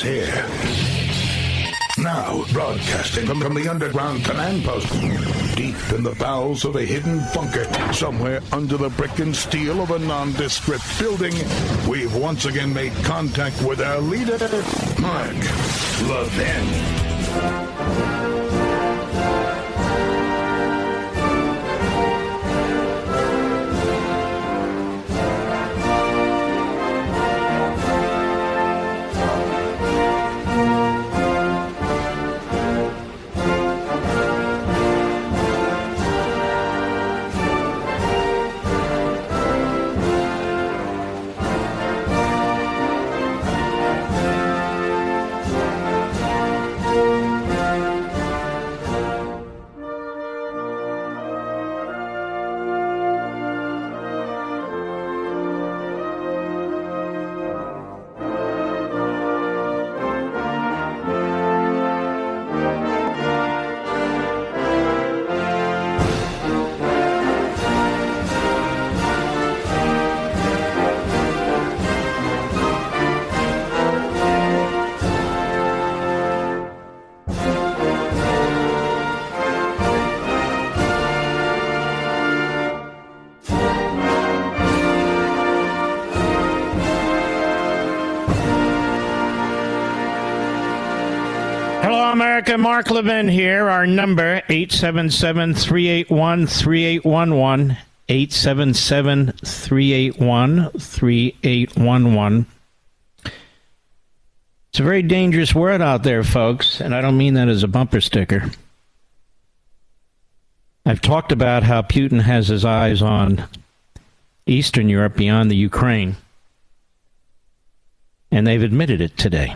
here. Now, broadcasting from the underground command post, deep in the bowels of a hidden bunker, somewhere under the brick and steel of a nondescript building, we've once again made contact with our leader, Mark Levin. America, Mark Levin here. Our number, 877-381-3811, 877-381-3811. It's a very dangerous word out there, folks, and I don't mean that as a bumper sticker. I've talked about how Putin has his eyes on Eastern Europe beyond the Ukraine, and they've admitted it today.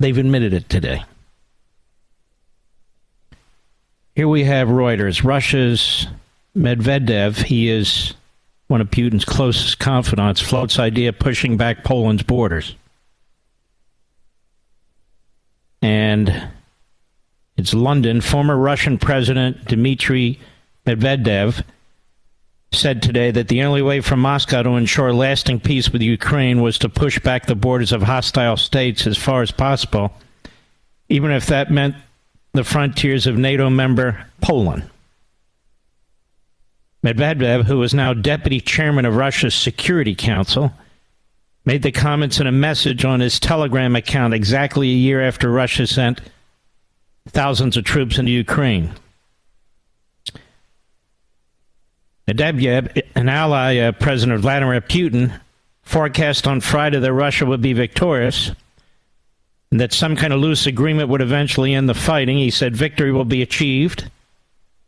They've admitted it today. Here we have Reuters. Russia's Medvedev, he is one of Putin's closest confidants, floats idea of pushing back Poland's borders. And it's London. Former Russian President Dmitry Medvedev said today that the only way for Moscow to ensure lasting peace with Ukraine was to push back the borders of hostile states as far as possible, even if that meant the frontiers of NATO member Poland. Medvedev, who is now deputy chairman of Russia's Security Council, made the comments in a message on his Telegram account exactly a year after Russia sent thousands of troops into Ukraine. Medvedev, an ally of President Vladimir Putin, forecast on Friday that Russia would be victorious and that some kind of loose agreement would eventually end the fighting. He said victory will be achieved.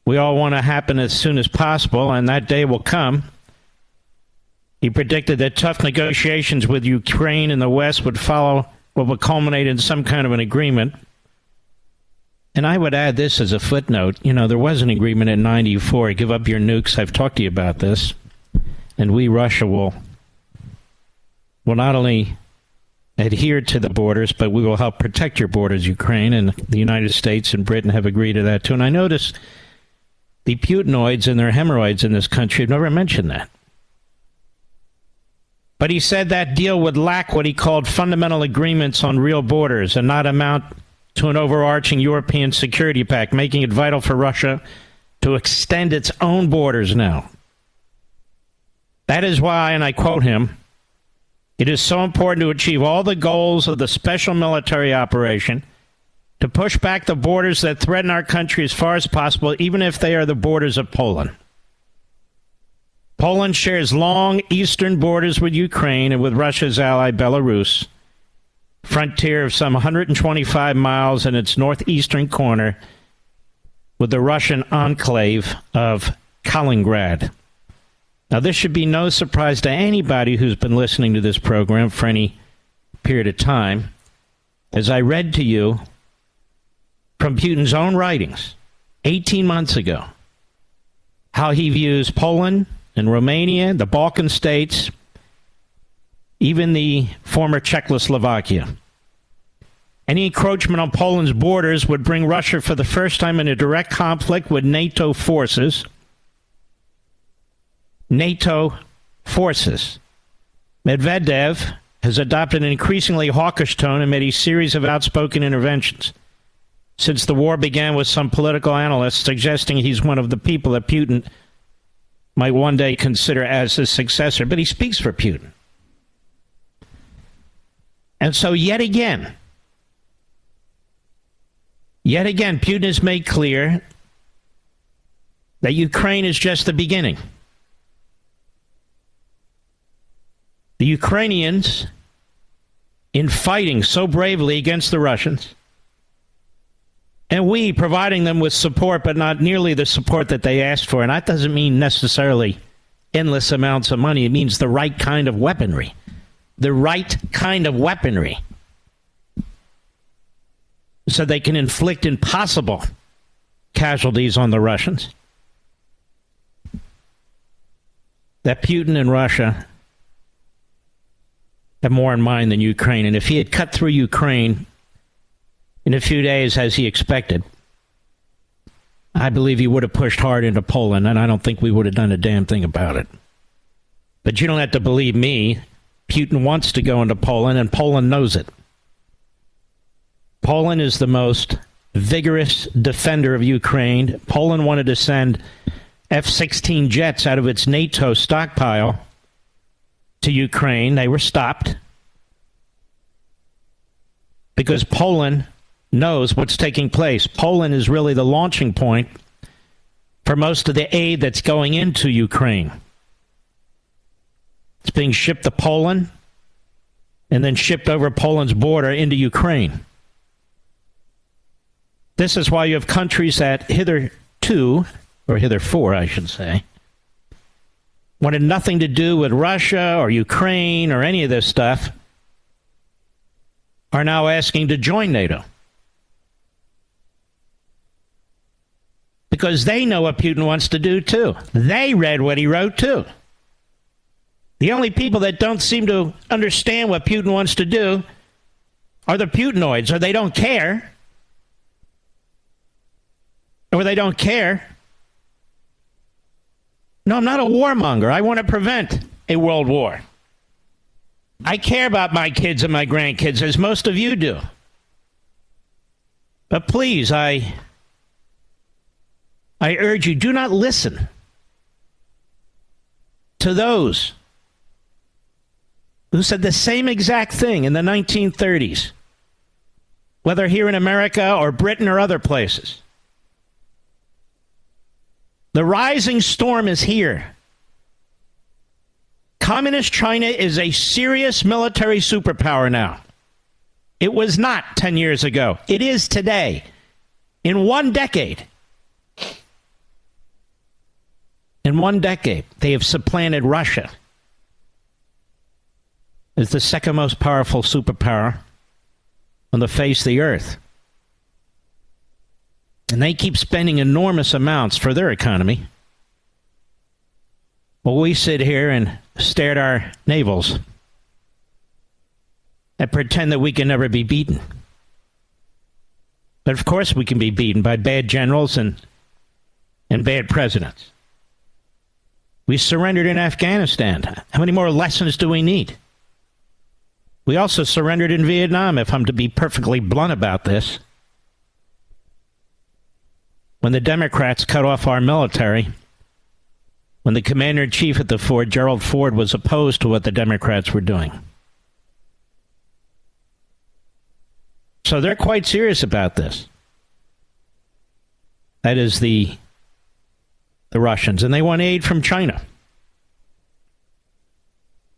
We all want to happen as soon as possible, and that day will come. He predicted that tough negotiations with Ukraine and the West would follow what would culminate in some kind of an agreement. And I would add this as a footnote. You know, there was an agreement in 94. Give up your nukes. I've talked to you about this. And we, Russia, will not only adhere to the borders, but we will help protect your borders, Ukraine. And the United States and Britain have agreed to that, too. And I noticed the Putinoids and their hemorrhoids in this country have never mentioned that. But he said that deal would lack what he called fundamental agreements on real borders and not amount to an overarching European security pact, making it vital for Russia to extend its own borders now. That is why, and I quote him, it is so important to achieve all the goals of the special military operation, to push back the borders that threaten our country as far as possible, even if they are the borders of Poland. Poland shares long eastern borders with Ukraine and with Russia's ally Belarus, frontier of some 125 miles in its northeastern corner with the Russian enclave of Kaliningrad. Now, this should be no surprise to anybody who's been listening to this program for any period of time. As I read to you from Putin's own writings 18 months ago, how he views Poland and Romania, the Balkan states, even the former Czechoslovakia. Any encroachment on Poland's borders would bring Russia for the first time in a direct conflict with NATO forces. NATO forces. Medvedev has adopted an increasingly hawkish tone and made a series of outspoken interventions. Since the war began, with some political analysts suggesting he's one of the people that Putin might one day consider as his successor. But he speaks for Putin. And so yet again, Putin has made clear that Ukraine is just the beginning. The Ukrainians, in fighting so bravely against the Russians, and we providing them with support, but not nearly the support that they asked for. And that doesn't mean necessarily endless amounts of money. It means the right kind of weaponry. The right kind of weaponry. So they can inflict impossible casualties on the Russians. That Putin and Russia have more in mind than Ukraine. And if he had cut through Ukraine in a few days, as he expected, I believe he would have pushed hard into Poland, and I don't think we would have done a damn thing about it. But you don't have to believe me. Putin wants to go into Poland, and Poland knows it. Poland is the most vigorous defender of Ukraine. Poland wanted to send F-16 jets out of its NATO stockpile to Ukraine. They were stopped because Poland knows what's taking place. Poland is really the launching point for most of the aid that's going into Ukraine. It's being shipped to Poland and then shipped over Poland's border into Ukraine. This is why you have countries that hitherto, or hitherfore I should say, wanted nothing to do with Russia or Ukraine or any of this stuff, are now asking to join NATO. Because they know what Putin wants to do, too. They read what he wrote, too. The only people that don't seem to understand what Putin wants to do are the Putinoids, or they don't care. Or they don't care. No, I'm not a warmonger. I want to prevent a world war. I care about my kids and my grandkids, as most of you do. But please, I urge you, do not listen to those who said the same exact thing in the 1930s, whether here in America or Britain or other places. The rising storm is here. Communist China is a serious military superpower now. It was not 10 years ago. It is today. In 1 decade. In 1 decade, they have supplanted Russia as the second most powerful superpower on the face of the earth. And they keep spending enormous amounts for their economy. Well, we sit here and stare at our navels and pretend that we can never be beaten. But of course we can be beaten by bad generals and bad presidents. We surrendered in Afghanistan. How many more lessons do we need? We also surrendered in Vietnam, if I'm to be perfectly blunt about this. When the Democrats cut off our military, when the commander-in-chief at the fort, Gerald Ford, was opposed to what the Democrats were doing. So they're quite serious about this. That is the Russians. And they want aid from China.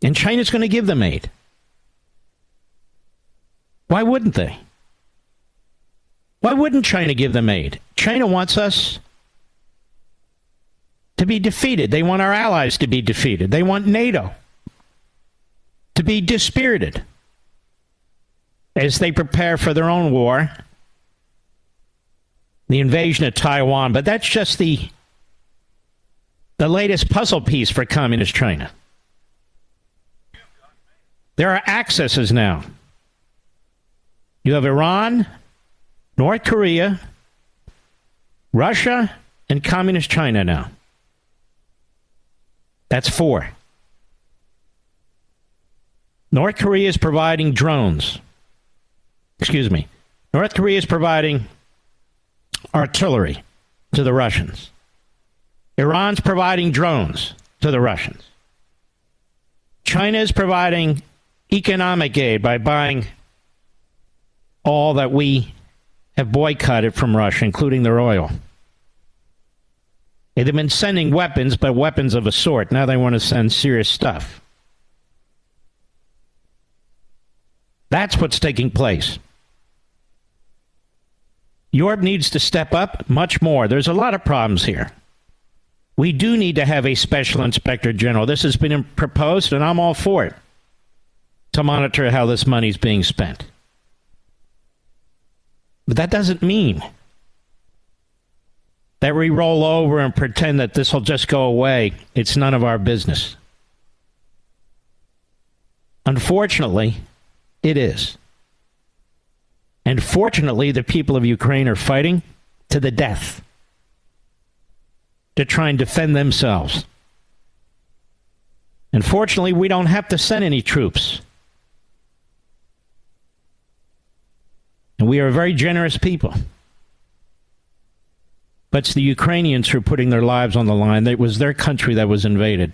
And China's going to give them aid. Why wouldn't they? Why wouldn't China give them aid? China wants us to be defeated. They want our allies to be defeated. They want NATO to be dispirited as they prepare for their own war, the invasion of Taiwan. But that's just the latest puzzle piece for communist China. There are accesses now. You have Iran, North Korea, Russia, and communist China now. That's 4. North Korea is providing drones. Excuse me. North Korea is providing artillery to the Russians. Iran's providing drones to the Russians. China is providing economic aid by buying all that we have boycotted from Russia, including their oil. They've been sending weapons, but weapons of a sort. Now they want to send serious stuff. That's what's taking place. Europe needs to step up much more. There's a lot of problems here. We do need to have a special inspector general. This has been proposed, and I'm all for it, to monitor how this money is being spent. But that doesn't mean that we roll over and pretend that this will just go away. It's none of our business. Unfortunately, it is. And fortunately, the people of Ukraine are fighting to the death to try and defend themselves. And fortunately, we don't have to send any troops. And we are a very generous people. But it's the Ukrainians who are putting their lives on the line. It was their country that was invaded.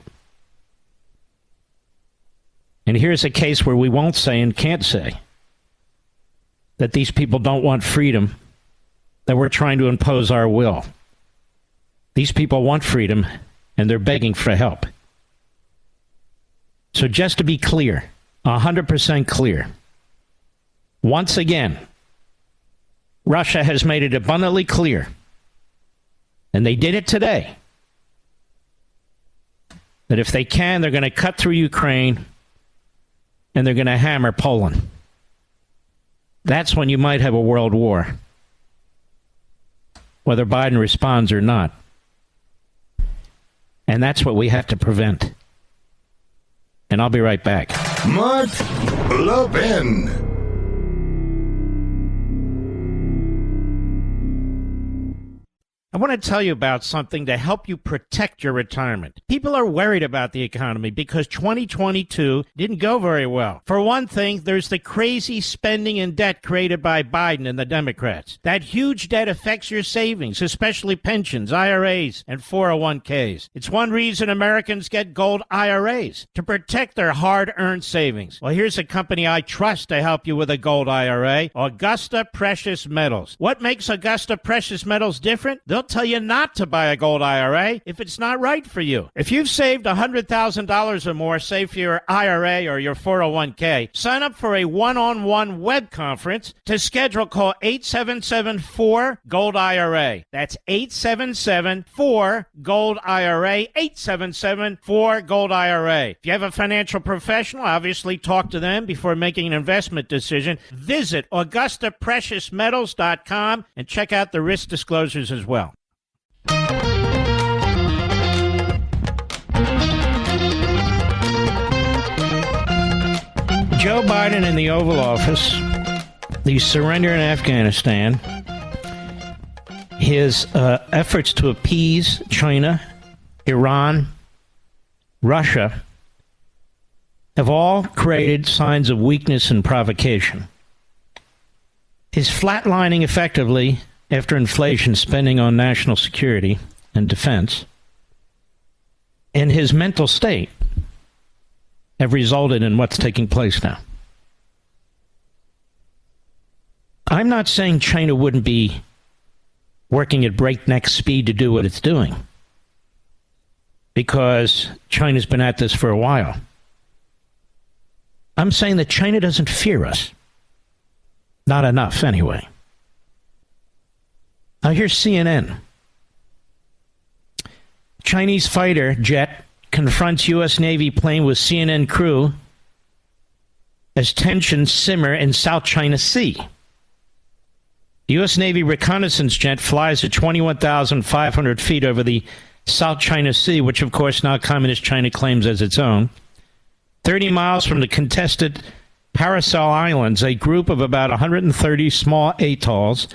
And here's a case where we won't say and can't say that these people don't want freedom, that we're trying to impose our will. These people want freedom, and they're begging for help. So just to be clear, 100% clear, once again, Russia has made it abundantly clear, and they did it today, that if they can, they're going to cut through Ukraine, and they're going to hammer Poland. That's when you might have a world war, whether Biden responds or not. And that's what we have to prevent. And I'll be right back. Mark Levin. I want to tell you about something to help you protect your retirement. People are worried about the economy because 2022 didn't go very well. For one thing, there's the crazy spending and debt created by Biden and the Democrats. That huge debt affects your savings, especially pensions, IRAs, and 401ks. It's one reason Americans get gold IRAs, to protect their hard-earned savings. Well, here's a company I trust to help you with a gold IRA, Augusta Precious Metals. What makes Augusta Precious Metals different? They'll tell you not to buy a gold IRA if it's not right for you. If you've saved $100,000 or more, say for your IRA or your 401k, sign up for a one-on-one web conference. To schedule, call 877-4-GOLD-IRA. That's 877-4-GOLD-IRA, 877-4-GOLD-IRA. If you have a financial professional, obviously talk to them before making an investment decision. Visit AugustaPreciousMetals.com and check out the risk disclosures as well. Joe Biden in the Oval Office, the surrender in Afghanistan, his efforts to appease China, Iran, Russia, have all created signs of weakness and provocation. His flatlining effectively after inflation spending on national security and defense, and his mental state have resulted in what's taking place now. I'm not saying China wouldn't be working at breakneck speed to do what it's doing, because China's been at this for a while. I'm saying that China doesn't fear us. Not enough, anyway. Now, here's CNN. Chinese fighter jet confronts U.S. Navy plane with CNN crew as tensions simmer in South China Sea. The U.S. Navy reconnaissance jet flies at 21,500 feet over the South China Sea, which, of course, now Communist China claims as its own. 30 miles from the contested Paracel Islands, a group of about 130 small atolls,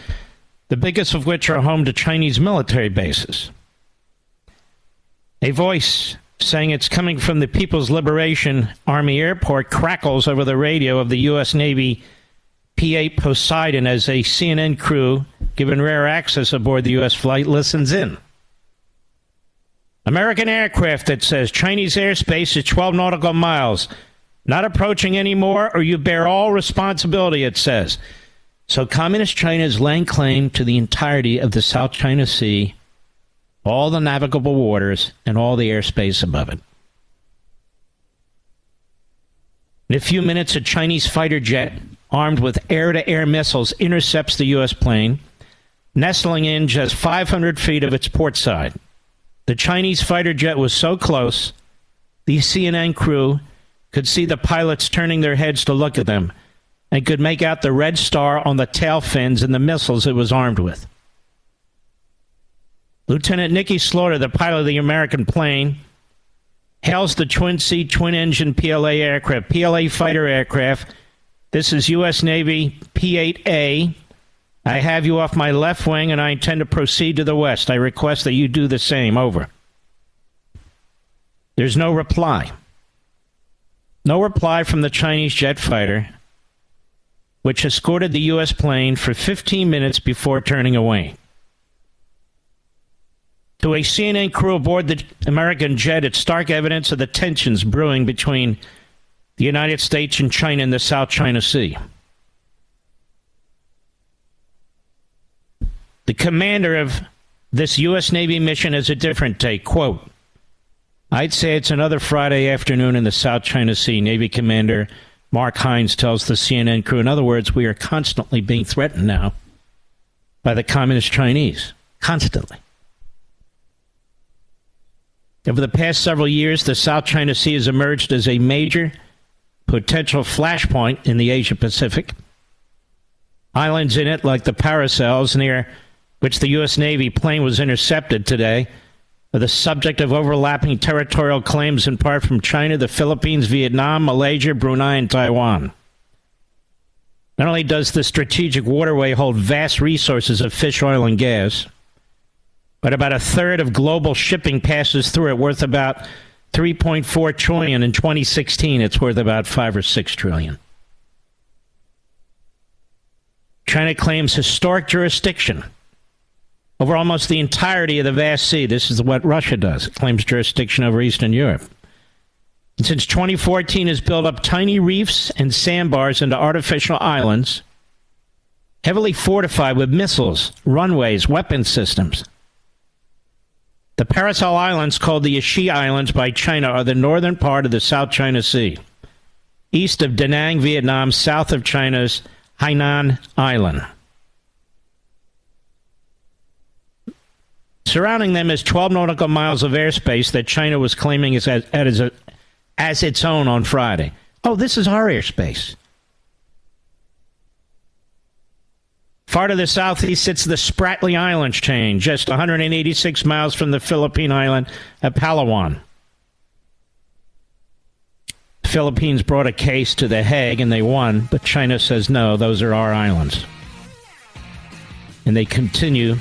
the biggest of which are home to Chinese military bases. A voice saying it's coming from the People's Liberation Army Airport, crackles over the radio of the U.S. Navy P-8 Poseidon as a CNN crew, given rare access aboard the U.S. flight, listens in. American aircraft, it says, Chinese airspace is 12 nautical miles. Not approaching anymore, or you bear all responsibility, it says. So Communist China is laying claim to the entirety of the South China Sea, all the navigable waters, and all the airspace above it. In a few minutes, a Chinese fighter jet armed with air-to-air missiles intercepts the U.S. plane, nestling in just 500 feet of its port side. The Chinese fighter jet was so close, the CNN crew could see the pilots turning their heads to look at them and could make out the red star on the tail fins and the missiles it was armed with. Lieutenant Nikki Slaughter, the pilot of the American plane, hails the twin-seat, twin-engine PLA aircraft, PLA fighter aircraft. This is U.S. Navy P-8A. I have you off my left wing, and I intend to proceed to the west. I request that you do the same. Over. There's no reply. No reply from the Chinese jet fighter, which escorted the U.S. plane for 15 minutes before turning away. To a CNN crew aboard the American jet, it's stark evidence of the tensions brewing between the United States and China in the South China Sea. The commander of this U.S. Navy mission has a different take. Quote, I'd say it's another Friday afternoon in the South China Sea, Navy Commander Mark Hines tells the CNN crew. In other words, we are constantly being threatened now by the Communist Chinese. Constantly. Over the past several years, the South China Sea has emerged as a major potential flashpoint in the Asia-Pacific. Islands in it, like the Paracels, near which the U.S. Navy plane was intercepted today, are the subject of overlapping territorial claims in part from China, the Philippines, Vietnam, Malaysia, Brunei, and Taiwan. Not only does the strategic waterway hold vast resources of fish oil and gas, but about a third of global shipping passes through it, worth about $3.4 trillion. In 2016, it's worth about $5 or $6 trillion. China claims historic jurisdiction over almost the entirety of the vast sea. This is what Russia does. It claims jurisdiction over Eastern Europe. And since 2014, has built up tiny reefs and sandbars into artificial islands, heavily fortified with missiles, runways, weapon systems. The Paracel Islands, called the Yashi Islands by China, are the northern part of the South China Sea, east of Da Nang, Vietnam, south of China's Hainan Island. Surrounding them is 12 nautical miles of airspace that China was claiming as its own on Friday. Oh, this is our airspace. Far to the southeast sits the Spratly Islands chain, just 186 miles from the Philippine island of Palawan. The Philippines brought a case to The Hague and they won, but China says no, those are our islands. And they continue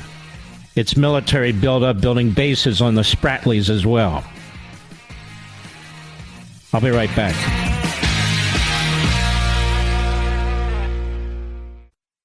its military buildup, building bases on the Spratlys as well. I'll be right back.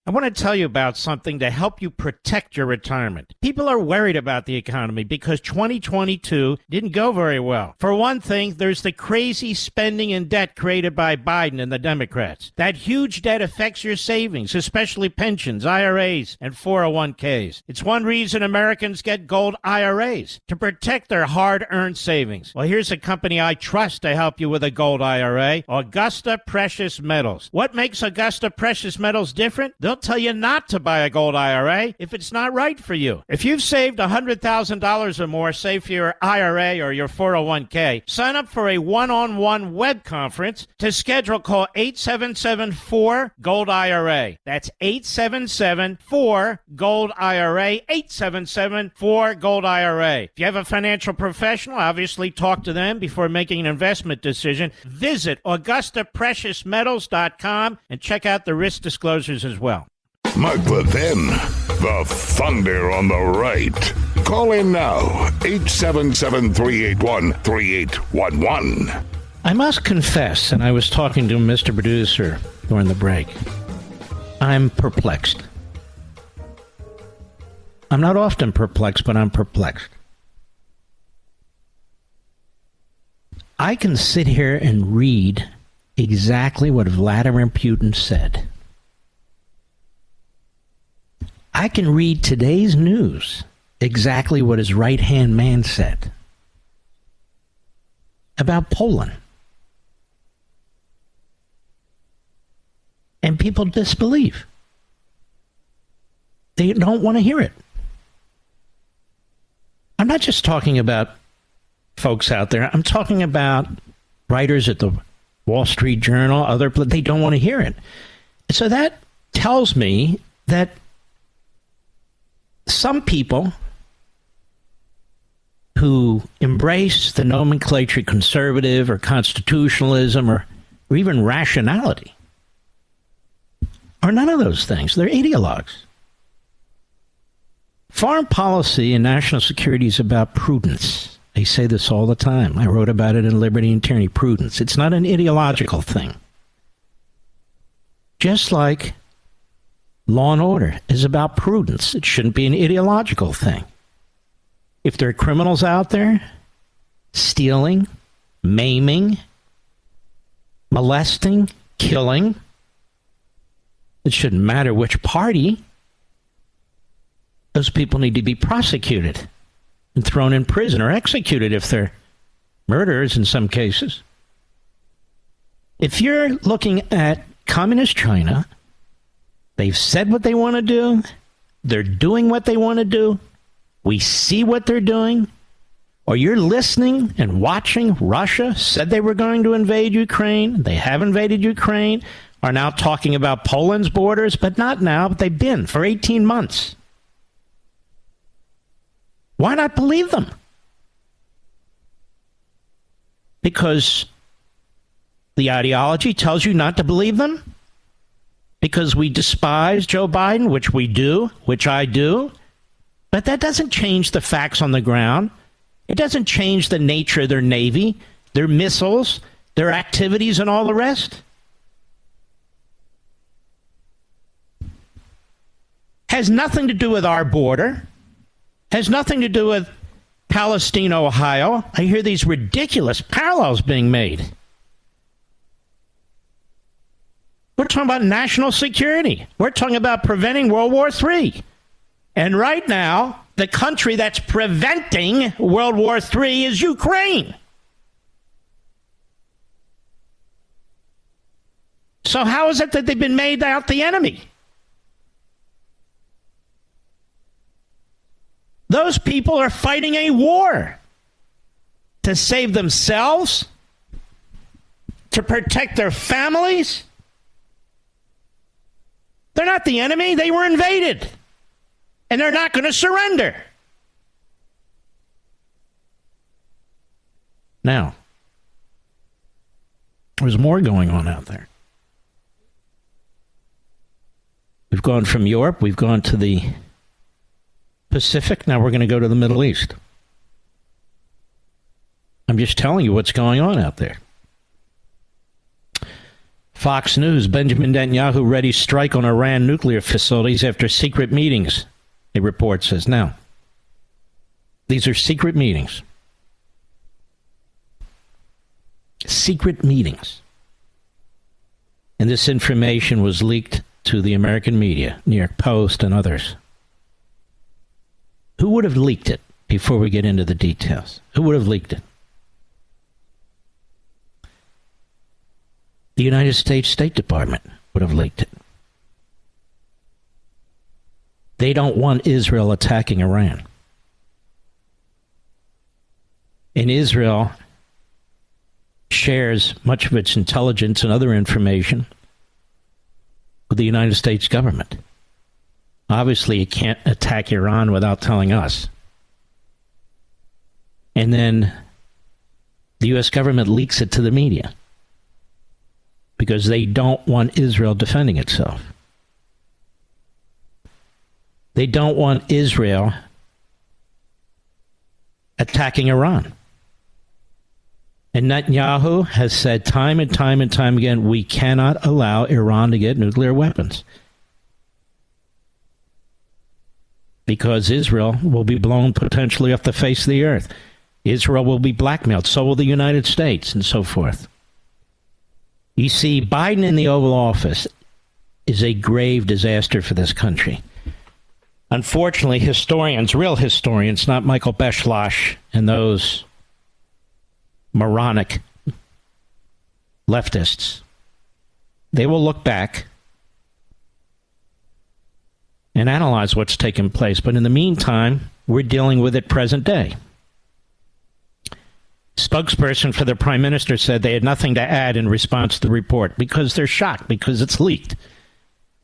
I want to tell you about something to help you protect your retirement. People are worried about the economy because 2022 didn't go very well. For one thing, there's the crazy spending and debt created by Biden and the Democrats. That huge debt affects your savings, especially pensions, IRAs, and 401ks. It's one reason Americans get gold IRAs, to protect their hard-earned savings. Well, here's a company I trust to help you with a gold IRA, Augusta Precious Metals. What makes Augusta Precious Metals different? They'll tell you not to buy a gold IRA if it's not right for you. If you've saved $100,000 or more, say for your IRA or your 401k, sign up for a one-on-one web conference. To schedule, call 877-4-GOLD-IRA. That's 877-4-GOLD-IRA, 877-4-GOLD-IRA. If you have a financial professional, obviously talk to them before making an investment decision. Visit AugustaPreciousMetals.com and check out the risk disclosures as well. Mark Levin, the thunder on the right. Call in now, 877-381-3811. I must confess, and I was talking to Mr. Producer during the break, I'm perplexed. I'm not often perplexed, but I'm perplexed. I can sit here and read exactly what Vladimir Putin said. I can read today's news exactly what his right-hand man said about Poland. And people disbelieve. They don't want to hear it. I'm not just talking about folks out there. I'm talking about writers at the Wall Street Journal, they don't want to hear it. So that tells me that some people who embrace the nomenclature conservative or constitutionalism or even rationality are none of those things. They're ideologues. Foreign policy and national security is about prudence. They say this all the time. I wrote about it in Liberty and Tyranny. Prudence. It's not an ideological thing. Just like law and order is about prudence. It shouldn't be an ideological thing. If there are criminals out there stealing, maiming, molesting, killing, it shouldn't matter which party. Those people need to be prosecuted and thrown in prison or executed if they're murderers in some cases. If you're looking at communist China, they've said what they want to do. They're doing what they want to do. We see what they're doing. Or you're listening and watching Russia said they were going to invade Ukraine. They have invaded Ukraine. Are now talking about Poland's borders, but not now, but they've been for 18 months. Why not believe them? Because the ideology tells you not to believe them? Because we despise Joe Biden, which we do, which I do? But that doesn't change the facts on the ground. It doesn't change the nature of their Navy, their missiles, their activities, and all the rest. Has nothing to do with our border. Has nothing to do with Palestine, Ohio. I hear these ridiculous parallels being made. We're talking about national security. We're talking about preventing World War III. And right now, the country that's preventing World War III is Ukraine. So how is it that they've been made out the enemy? Those people are fighting a war to save themselves, to protect their families. They're not the enemy. They were invaded. And they're not going to surrender. Now, there's more going on out there. We've gone from Europe. We've gone to the Pacific. Now we're going to go to the Middle East. I'm just telling you what's going on out there. Fox News, Benjamin Netanyahu ready strike on Iran nuclear facilities after secret meetings, a report says. Now, these are secret meetings. Secret meetings. And this information was leaked to the American media, New York Post and others. Who would have leaked it before we get into the details? Who would have leaked it? The United States State Department would have leaked it. They don't want Israel attacking Iran. And Israel shares much of its intelligence and other information with the United States government. Obviously, it can't attack Iran without telling us. And then the U.S. government leaks it to the media because they don't want Israel defending itself. They don't want Israel attacking Iran. And Netanyahu has said time and time and time again, we cannot allow Iran to get nuclear weapons. Because Israel will be blown potentially off the face of the earth. Israel will be blackmailed. So will the United States, and so forth. You see, Biden in the Oval Office is a grave disaster for this country. Unfortunately, historians, real historians, not Michael Beschloss and those moronic leftists, they will look back and analyze what's taken place. But in the meantime, we're dealing with it present day. Spokesperson for the prime minister said they had nothing to add in response to the report because they're shocked because it's leaked.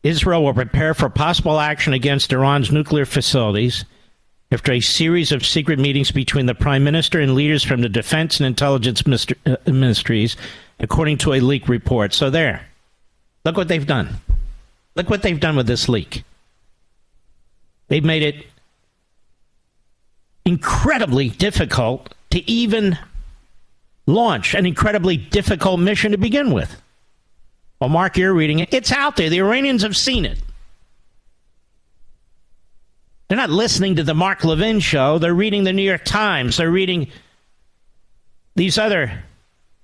Israel will prepare for possible action against Iran's nuclear facilities after a series of secret meetings between the prime minister and leaders from the defense and intelligence ministries, according to a leaked report. So there. Look what they've done. Look what they've done with this leak. They've made it incredibly difficult to even launch an incredibly difficult mission to begin with. Well, Mark, you're reading it. It's out there. The Iranians have seen it. They're not listening to the Mark Levin show. They're reading the New York Times. They're reading these other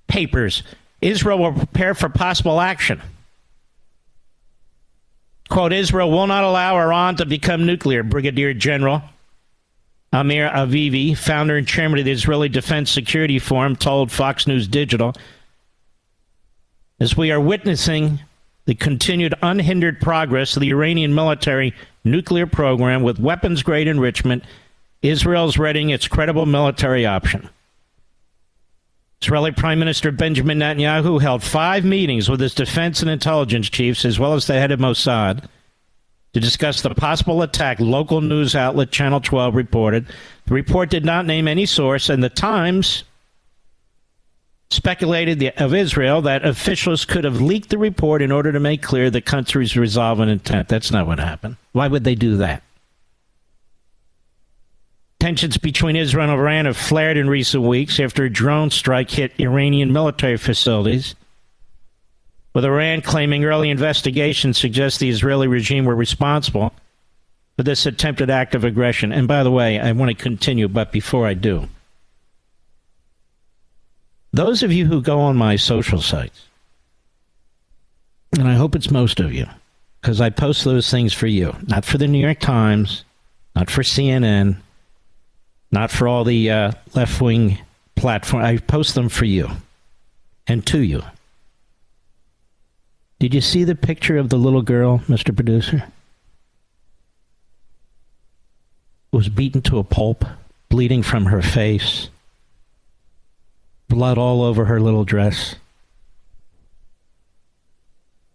papers. Israel will prepare for possible action. Quote, Israel will not allow Iran to become nuclear, Brigadier General Amir Avivi, founder and chairman of the Israeli Defense Security Forum, told Fox News Digital, as we are witnessing the continued unhindered progress of the Iranian military nuclear program with weapons-grade enrichment, Israel's readying its credible military option. Israeli Prime Minister Benjamin Netanyahu held 5 meetings with his defense and intelligence chiefs, as well as the head of Mossad, to discuss the possible attack, local news outlet Channel 12 reported. The report did not name any source, and the Times speculated of Israel that officials could have leaked the report in order to make clear the country's resolve and intent. That's not what happened. Why would they do that? Tensions between Israel and Iran have flared in recent weeks after a drone strike hit Iranian military facilities, with Iran claiming early investigations suggest the Israeli regime were responsible for this attempted act of aggression. And by the way, I want to continue, but before I do, those of you who go on my social sites, and I hope it's most of you, because I post those things for you, not for the New York Times, not for CNN, not for all the left-wing platforms. I post them for you and to you. Did you see the picture of the little girl, Mr. Producer? Was beaten to a pulp, bleeding from her face, blood all over her little dress,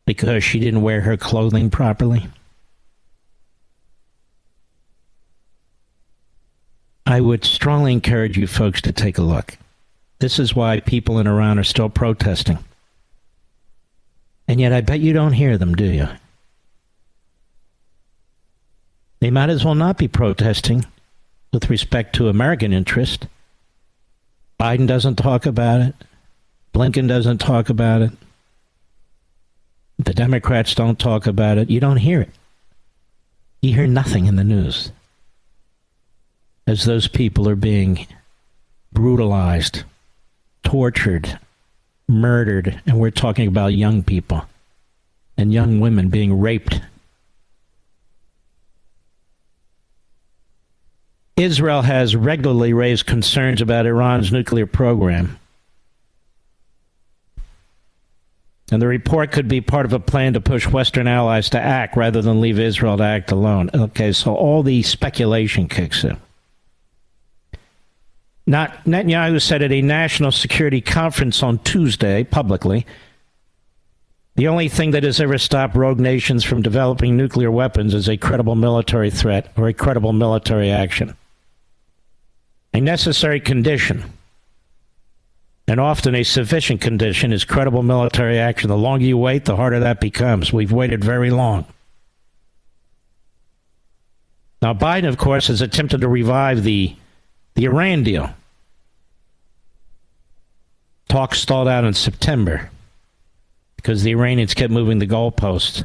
because she didn't wear her clothing properly. I would strongly encourage you folks to take a look. This is why people in Iran are still protesting. And yet I bet you don't hear them, do you? They might as well not be protesting with respect to American interest. Biden doesn't talk about it. Blinken doesn't talk about it. The Democrats don't talk about it. You don't hear it. You hear nothing in the news as those people are being brutalized, tortured, murdered, and we're talking about young people and young women being raped. Israel has regularly raised concerns about Iran's nuclear program, and the report could be part of a plan to push Western allies to act rather than leave Israel to act alone. Okay, so all the speculation kicks in. Netanyahu said at a national security conference on Tuesday, publicly, the only thing that has ever stopped rogue nations from developing nuclear weapons is a credible military threat or a credible military action. A necessary condition, and often a sufficient condition, is credible military action. The longer you wait, the harder that becomes. We've waited very long. Now, Biden, of course, has attempted to revive the The Iran deal. Talks stalled out in September because the Iranians kept moving the goalposts,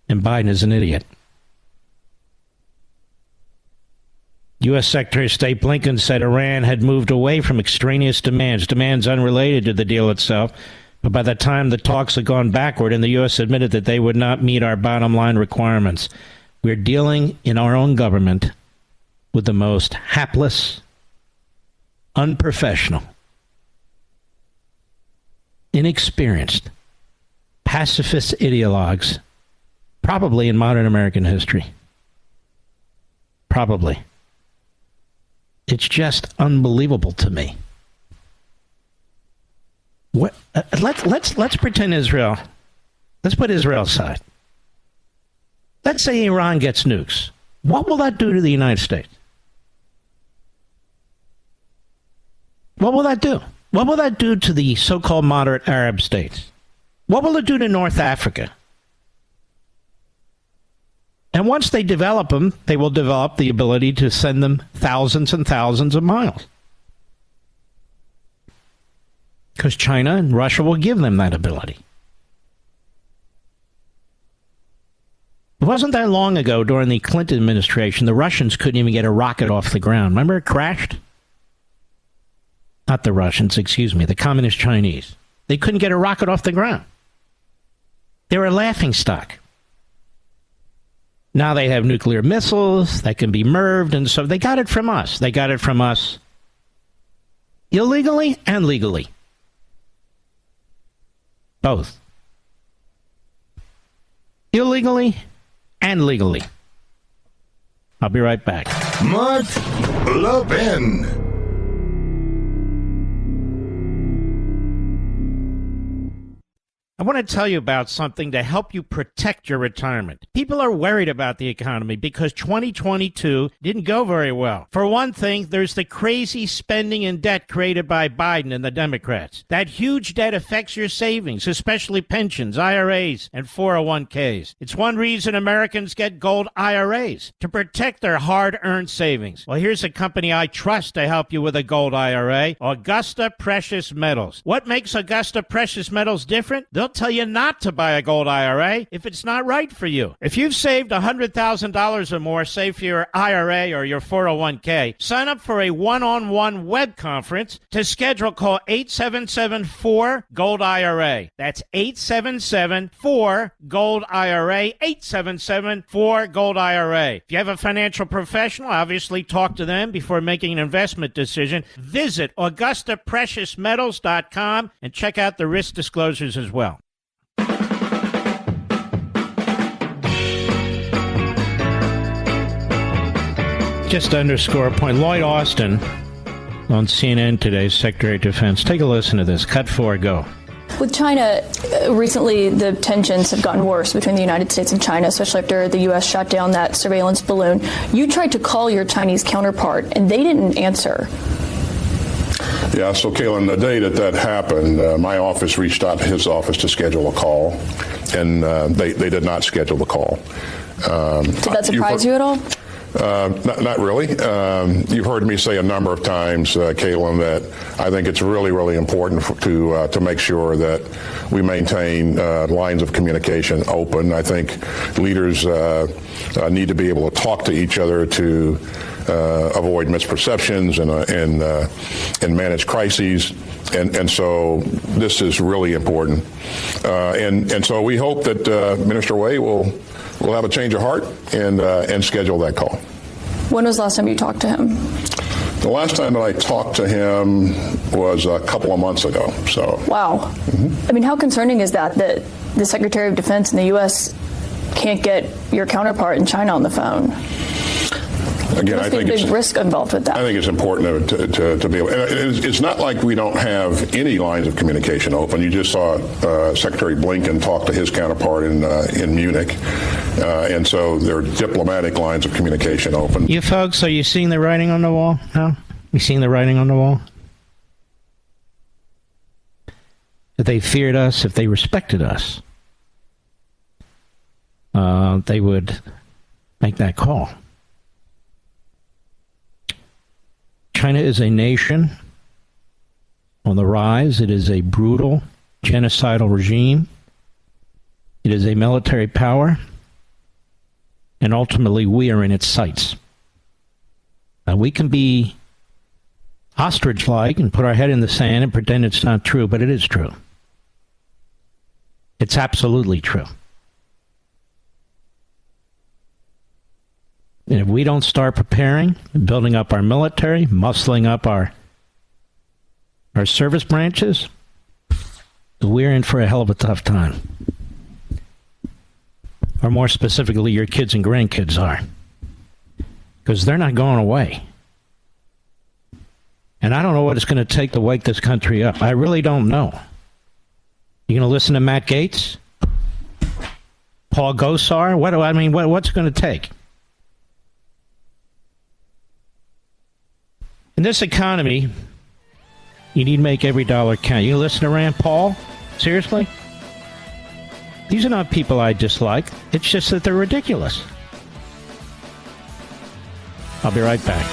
and Biden is an idiot. U.S. Secretary of State Blinken said Iran had moved away from extraneous demands unrelated to the deal itself, but by the time the talks had gone backward and the U.S. admitted that they would not meet our bottom line requirements, we're dealing in our own government with the most hapless, unprofessional, inexperienced, pacifist ideologues, probably in modern American history. Probably. It's just unbelievable to me. What? Let's pretend Israel. Let's put Israel aside. Let's say Iran gets nukes. What will that do to the United States? What will that do? What will that do to the so-called moderate Arab states? What will it do to North Africa? And once they develop them, they will develop the ability to send them thousands and thousands of miles. Because China and Russia will give them that ability. It wasn't that long ago during the Clinton administration, the Russians couldn't even get a rocket off the ground. Remember it crashed? Not the Russians, excuse me, the communist Chinese. They couldn't get a rocket off the ground. They were a laughingstock. Now they have nuclear missiles that can be MIRVed, and so they got it from us. They got it from us illegally and legally. Both. Illegally and legally. I'll be right back. Mark Levin. I want to tell you about something to help you protect your retirement. People are worried about the economy because 2022 didn't go very well. For one thing, there's the crazy spending and debt created by Biden and the Democrats. That huge debt affects your savings, especially pensions, IRAs, and 401ks. It's one reason Americans get gold IRAs, to protect their hard-earned savings. Well, here's a company I trust to help you with a gold IRA, Augusta Precious Metals. What makes Augusta Precious Metals different? They'll tell you not to buy a gold IRA if it's not right for you. If you've saved $100,000 or more, say for your IRA or your 401k, sign up for a one-on-one web conference. To schedule, call 877-4-GOLD-IRA. That's 877-4-GOLD-IRA, 877-4-GOLD-IRA. If you have a financial professional, obviously talk to them before making an investment decision. Visit AugustaPreciousMetals.com and check out the risk disclosures as well. Just to underscore a point, Lloyd Austin on CNN today, Secretary of Defense. Take a listen to this. Cut 4, go. With China, recently the tensions have gotten worse between the United States and China, especially after the U.S. shot down that surveillance balloon. You tried to call your Chinese counterpart, and they didn't answer. Yeah, so, Kaylin, the day that happened, my office reached out to his office to schedule a call, and they did not schedule the call. Did that surprise you at all? Not really. You've heard me say a number of times, Caitlin, that I think it's really, really important to make sure that we maintain lines of communication open. I think leaders need to be able to talk to each other to avoid misperceptions and manage crises. And so this is really important. And so we hope that Minister Wei will have a change of heart and schedule that call. When was the last time you talked to him? The last time that I talked to him was a couple of months ago. So. Wow. Mm-hmm. I mean, how concerning is that the Secretary of Defense in the U.S. can't get your counterpart in China on the phone? Again, I think there's a big risk involved with that. I think it's important to be able. And it's not like we don't have any lines of communication open. You just saw Secretary Blinken talk to his counterpart in Munich, and so there are diplomatic lines of communication open. You folks, are you seeing the writing on the wall? No, you seeing the writing on the wall? If they feared us, if they respected us, they would make that call. China is a nation on the rise. It is a brutal, genocidal regime. It is a military power. And ultimately, we are in its sights. Now, we can be ostrich-like and put our head in the sand and pretend it's not true, but it is true. It's absolutely true. And if we don't start preparing, building up our military, muscling up our service branches, we're in for a hell of a tough time. Or more specifically, your kids and grandkids are. Because they're not going away. And I don't know what it's going to take to wake this country up. I really don't know. You going to listen to Matt Gaetz? Paul Gosar? What's it going to take? In this economy, you need to make every dollar count. You listen to Rand Paul? Seriously? These are not people I dislike. It's just that they're ridiculous. I'll be right back.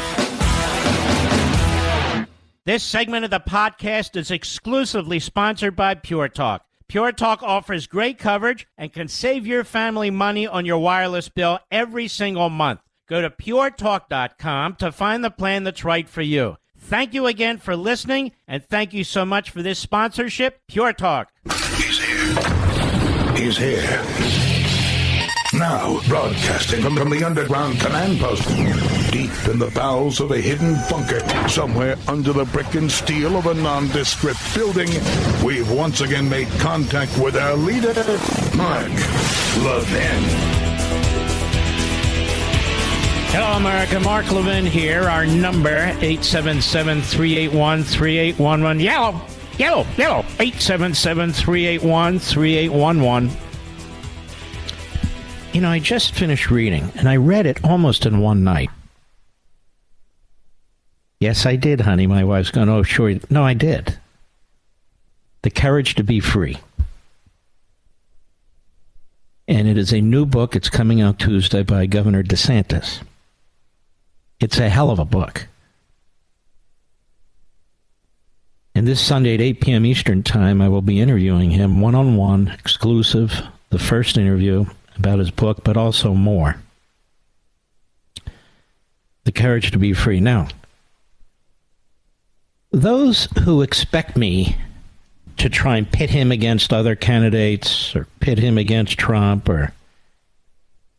This segment of the podcast is exclusively sponsored by Pure Talk. Pure Talk offers great coverage and can save your family money on your wireless bill every single month. Go to puretalk.com to find the plan that's right for you. Thank you again for listening, and thank you so much for this sponsorship, Pure Talk. He's here. He's here. Now, broadcasting from the underground command post, deep in the bowels of a hidden bunker, somewhere under the brick and steel of a nondescript building, we've once again made contact with our leader, Mark Levin. Hello, America. Mark Levin here. Our number, 877-381-3811. Yellow. 877-381-3811. You know, I just finished reading, and I read it almost in one night. Yes, I did, honey. My wife's going, oh, sure. No, I did. The Courage to Be Free. And it is a new book. It's coming out Tuesday by Governor DeSantis. It's a hell of a book. And this Sunday at 8 p.m. Eastern Time, I will be interviewing him one-on-one, exclusive, the first interview about his book, but also more. The Courage to Be Free. Now, those who expect me to try and pit him against other candidates or pit him against Trump or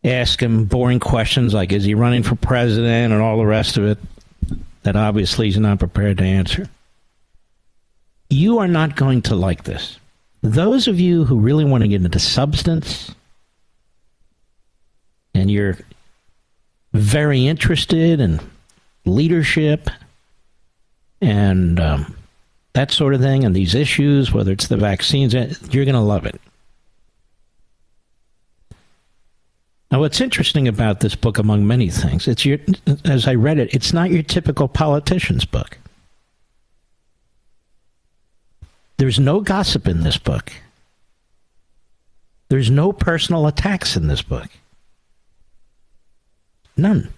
ask him boring questions like, is he running for president and all the rest of it, that obviously he's not prepared to answer. You are not going to like this. Those of you who really want to get into substance and you're very interested in leadership and that sort of thing and these issues, whether it's the vaccines, you're going to love it. Now, what's interesting about this book, among many things, as I read it, it's not your typical politician's book. There's no gossip in this book. There's no personal attacks in this book. None.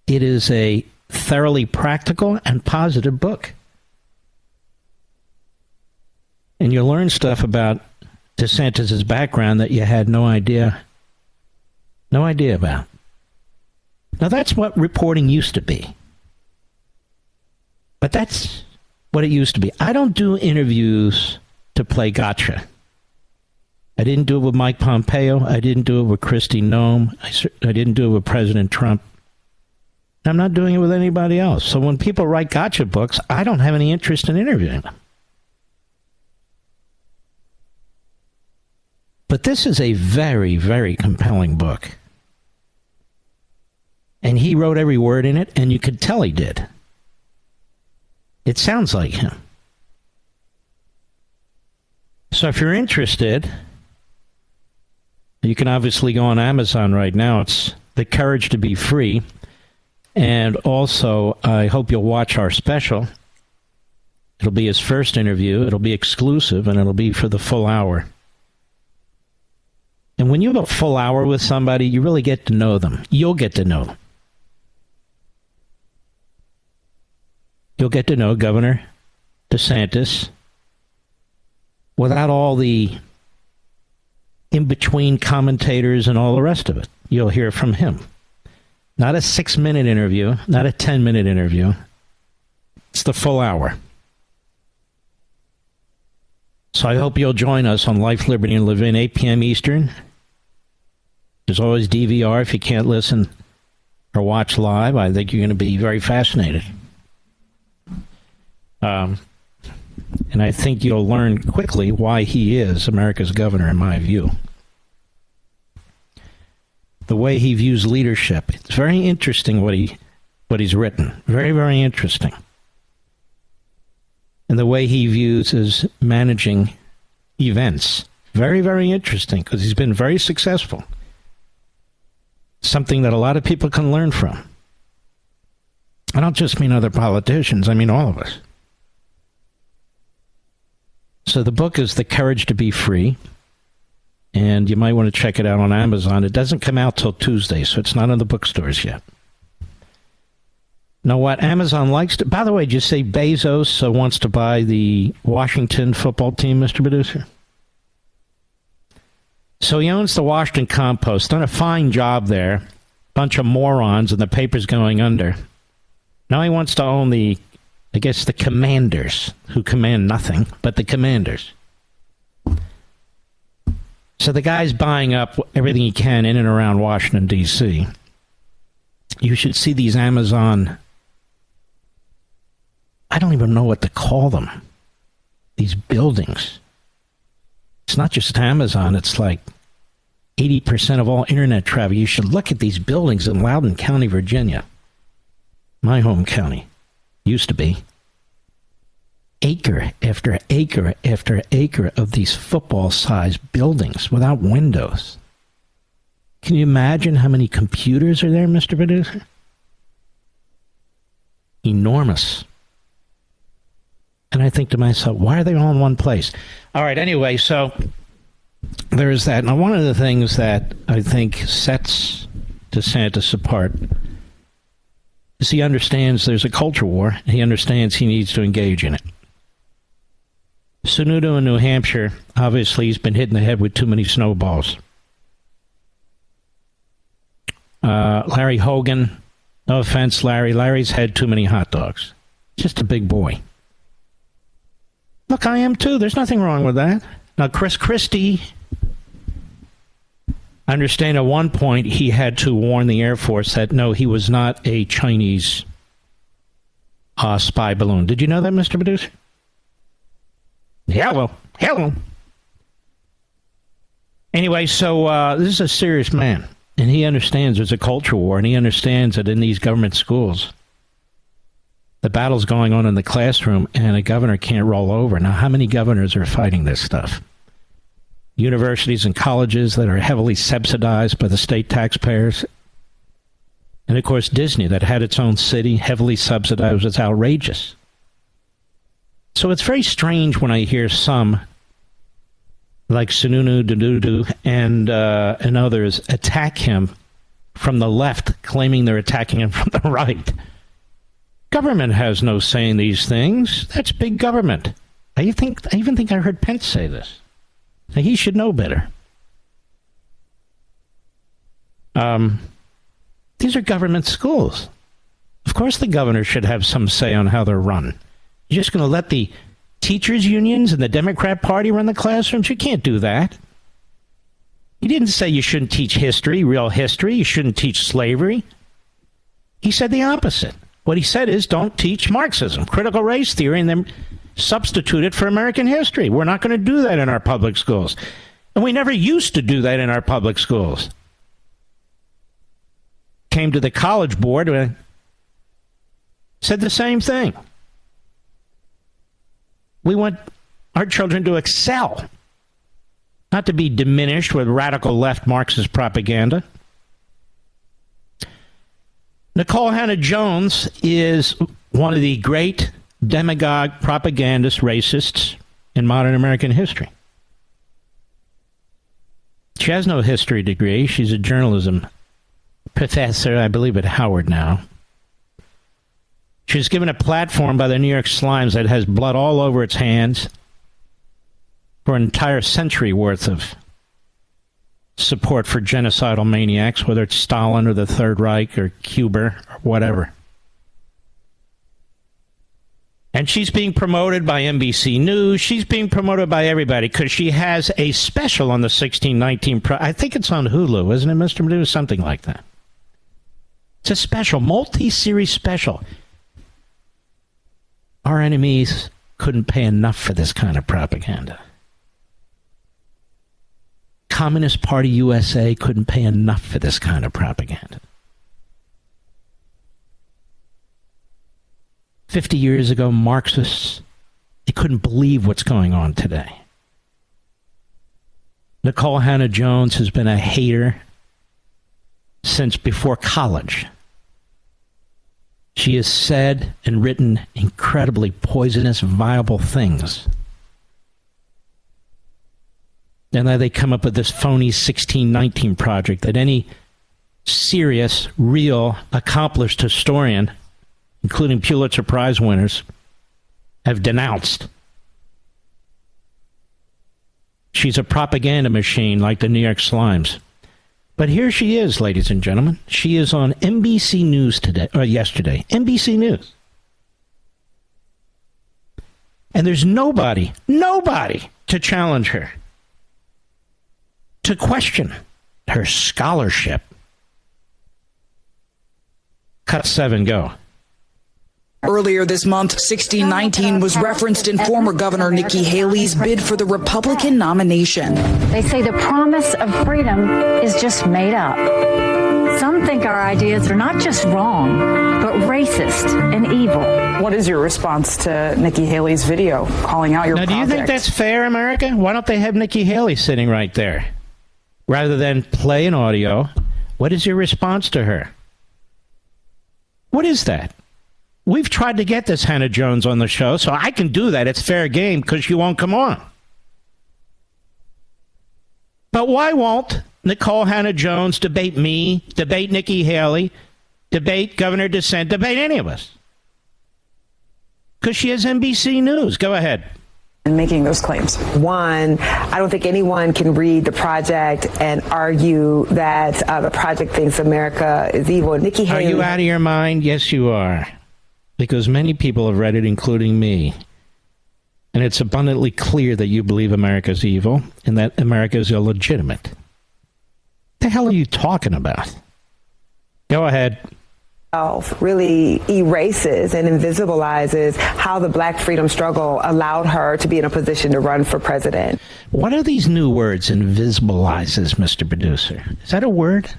It is a thoroughly practical and positive book. And you'll learn stuff about DeSantis' background that you had no idea about. Now, that's what reporting used to be. But that's what it used to be. I don't do interviews to play gotcha. I didn't do it with Mike Pompeo. I didn't do it with Kristi Noem. I didn't do it with President Trump. I'm not doing it with anybody else. So when people write gotcha books, I don't have any interest in interviewing them. But this is a very, very compelling book. And he wrote every word in it, and you could tell he did. It sounds like him. So if you're interested, you can obviously go on Amazon right now. It's The Courage to Be Free. And also, I hope you'll watch our special. It'll be his first interview. It'll be exclusive, and it'll be for the full hour. And when you have a full hour with somebody, you really get to know them. You'll get to know them. you'll get to know Governor DeSantis without all the in-between commentators and all the rest of it. You'll hear from him. Not a 6-minute interview, not a 10-minute interview. It's the full hour. So I hope you'll join us on Life, Liberty, and Levin, 8 p.m. Eastern. There's always DVR if you can't listen or watch live. I think you're going to be very fascinated. And I think you'll learn quickly why he is America's governor, in my view. The way he views leadership. It's very interesting what he's written. Very, very interesting. And the way he views his managing events. Very, very interesting, because he's been very successful. Something that a lot of people can learn from. I don't just mean other politicians, I mean all of us. So the book is The Courage to Be Free, and you might want to check it out on Amazon. It doesn't come out till Tuesday, so it's not in the bookstores yet. Now, what Amazon likes to... By the way, did you say Bezos wants to buy the Washington football team, Mr. Producer? So he owns the Washington Compost, done a fine job there. Bunch of morons, and the paper's going under. Now he wants to own the Commanders, who command nothing, but the Commanders. So the guy's buying up everything he can in and around Washington, D.C. You should see these Amazon... I don't even know what to call them. These buildings. It's not just Amazon. It's like 80% of all internet traffic. You should look at these buildings in Loudoun County, Virginia. My home county. Used to be. Acre after acre after acre of these football-sized buildings without windows. Can you imagine how many computers are there, Mr. Producer? Enormous. And I think to myself, why are they all in one place? All right, anyway, so there's that. Now, one of the things that I think sets DeSantis apart is he understands there's a culture war. He understands he needs to engage in it. Sununu in New Hampshire, obviously he's been hit in the head with too many snowballs. Larry Hogan, no offense, Larry. Larry's had too many hot dogs. Just a big boy. Look, I am too. There's nothing wrong with that. Now, Chris Christie, I understand at one point he had to warn the Air Force that, no, he was not a Chinese spy balloon. Did you know that, Mr. Producer? Hello. Anyway, so this is a serious man, and he understands there's a culture war, and he understands that in these government schools, the battle's going on in the classroom, and a governor can't roll over. Now, how many governors are fighting this stuff? Universities and colleges that are heavily subsidized by the state taxpayers. And, of course, Disney, that had its own city, heavily subsidized. It's outrageous. So it's very strange when I hear some, like Sununu Dududu and others, attack him from the left, claiming they're attacking him from the right. Government has no say in these things. That's big government. I even think I heard Pence say this. Now, he should know better. These are government schools. Of course the governor should have some say on how they're run. You're just going to let the teachers' unions and the Democrat Party run the classrooms? You can't do that. He didn't say you shouldn't teach history, real history. You shouldn't teach slavery. He said the opposite. What he said is don't teach Marxism, critical race theory, and then substitute it for American history. We're not going to do that in our public schools. And we never used to do that in our public schools. Came to the College Board and said the same thing. We want our children to excel, not to be diminished with radical left Marxist propaganda. Nikole Hannah Jones is one of the great demagogue, propagandist, racists in modern American history. She has no history degree. She's a journalism professor, I believe, at Howard now. She was given a platform by the New York Slimes that has blood all over its hands for an entire century worth of support for genocidal maniacs, whether it's Stalin or the Third Reich or Cuba or whatever. And she's being promoted by NBC News. She's being promoted by everybody because she has a special on the 1619. I think it's on Hulu, isn't it, Mr. Medusa? Something like that. It's a special, multi-series special. Our enemies couldn't pay enough for this kind of propaganda. Communist Party USA couldn't pay enough for this kind of propaganda. 50 years ago, Marxists, they couldn't believe what's going on today. Nikole Hannah Jones has been a hater since before college. She has said and written incredibly poisonous, viable things. And then they come up with this phony 1619 project that any serious, real, accomplished historian, including Pulitzer Prize winners, have denounced. She's a propaganda machine like the New York Slimes. But here she is, ladies and gentlemen. She is on NBC News today, or yesterday. NBC News. And there's nobody to challenge her, to question her scholarship. Cut 7, go. Earlier this month, 1619 was referenced in former Governor Nikki Haley's bid for the Republican nomination. They say the promise of freedom is just made up. Some think our ideas are not just wrong, but racist and evil. What is your response to Nikki Haley's video calling out your project? Now, do you think that's fair, America? Why don't they have Nikki Haley sitting right there? Rather than play an audio, what is your response to her? What is that? We've tried to get this Hannah Jones on the show, so I can do that. It's fair game because she won't come on. But why won't Nikole Hannah Jones debate me, debate Nikki Haley, debate Governor DeSantis, debate any of us? Because she has NBC News. Go ahead. And making those claims. One, I don't think anyone can read the project and argue that the project thinks America is evil. Nikki Haley. Are you out of your mind? Yes, you are. Because many people have read it, including me. And it's abundantly clear that you believe America's evil and that America is illegitimate. What the hell are you talking about? Go ahead. Really erases and invisibilizes how the black freedom struggle allowed her to be in a position to run for president. What are these new words, invisibilizes, Mr. Producer? Is that a word?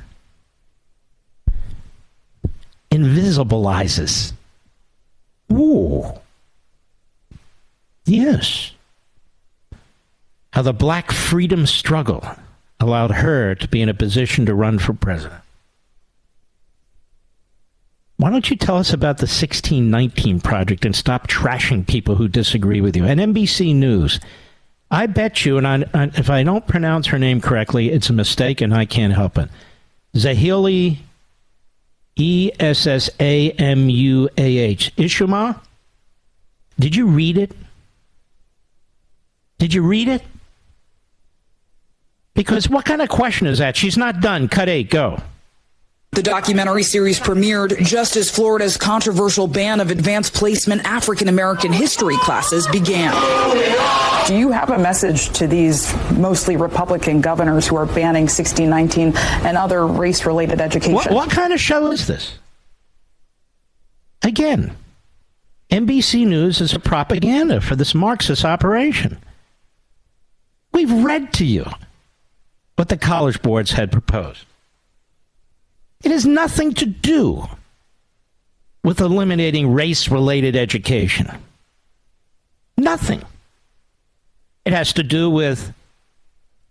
Invisibilizes. Ooh. Yes. How the black freedom struggle allowed her to be in a position to run for president. Why don't you tell us about the 1619 project and stop trashing people who disagree with you? And NBC News, I bet you, and if I don't pronounce her name correctly, it's a mistake and I can't help it. Zahili, Essamuah. Ishuma? Did you read it? Did you read it? Because what kind of question is that? She's not done. Cut 8, go. The documentary series premiered just as Florida's controversial ban of advanced placement African-American history classes began. Do you have a message to these mostly Republican governors who are banning 1619 and other race-related education? What kind of show is this? Again, NBC News is a propaganda for this Marxist operation. We've read to you what the college boards had proposed. It has nothing to do with eliminating race-related education. Nothing. It has to do with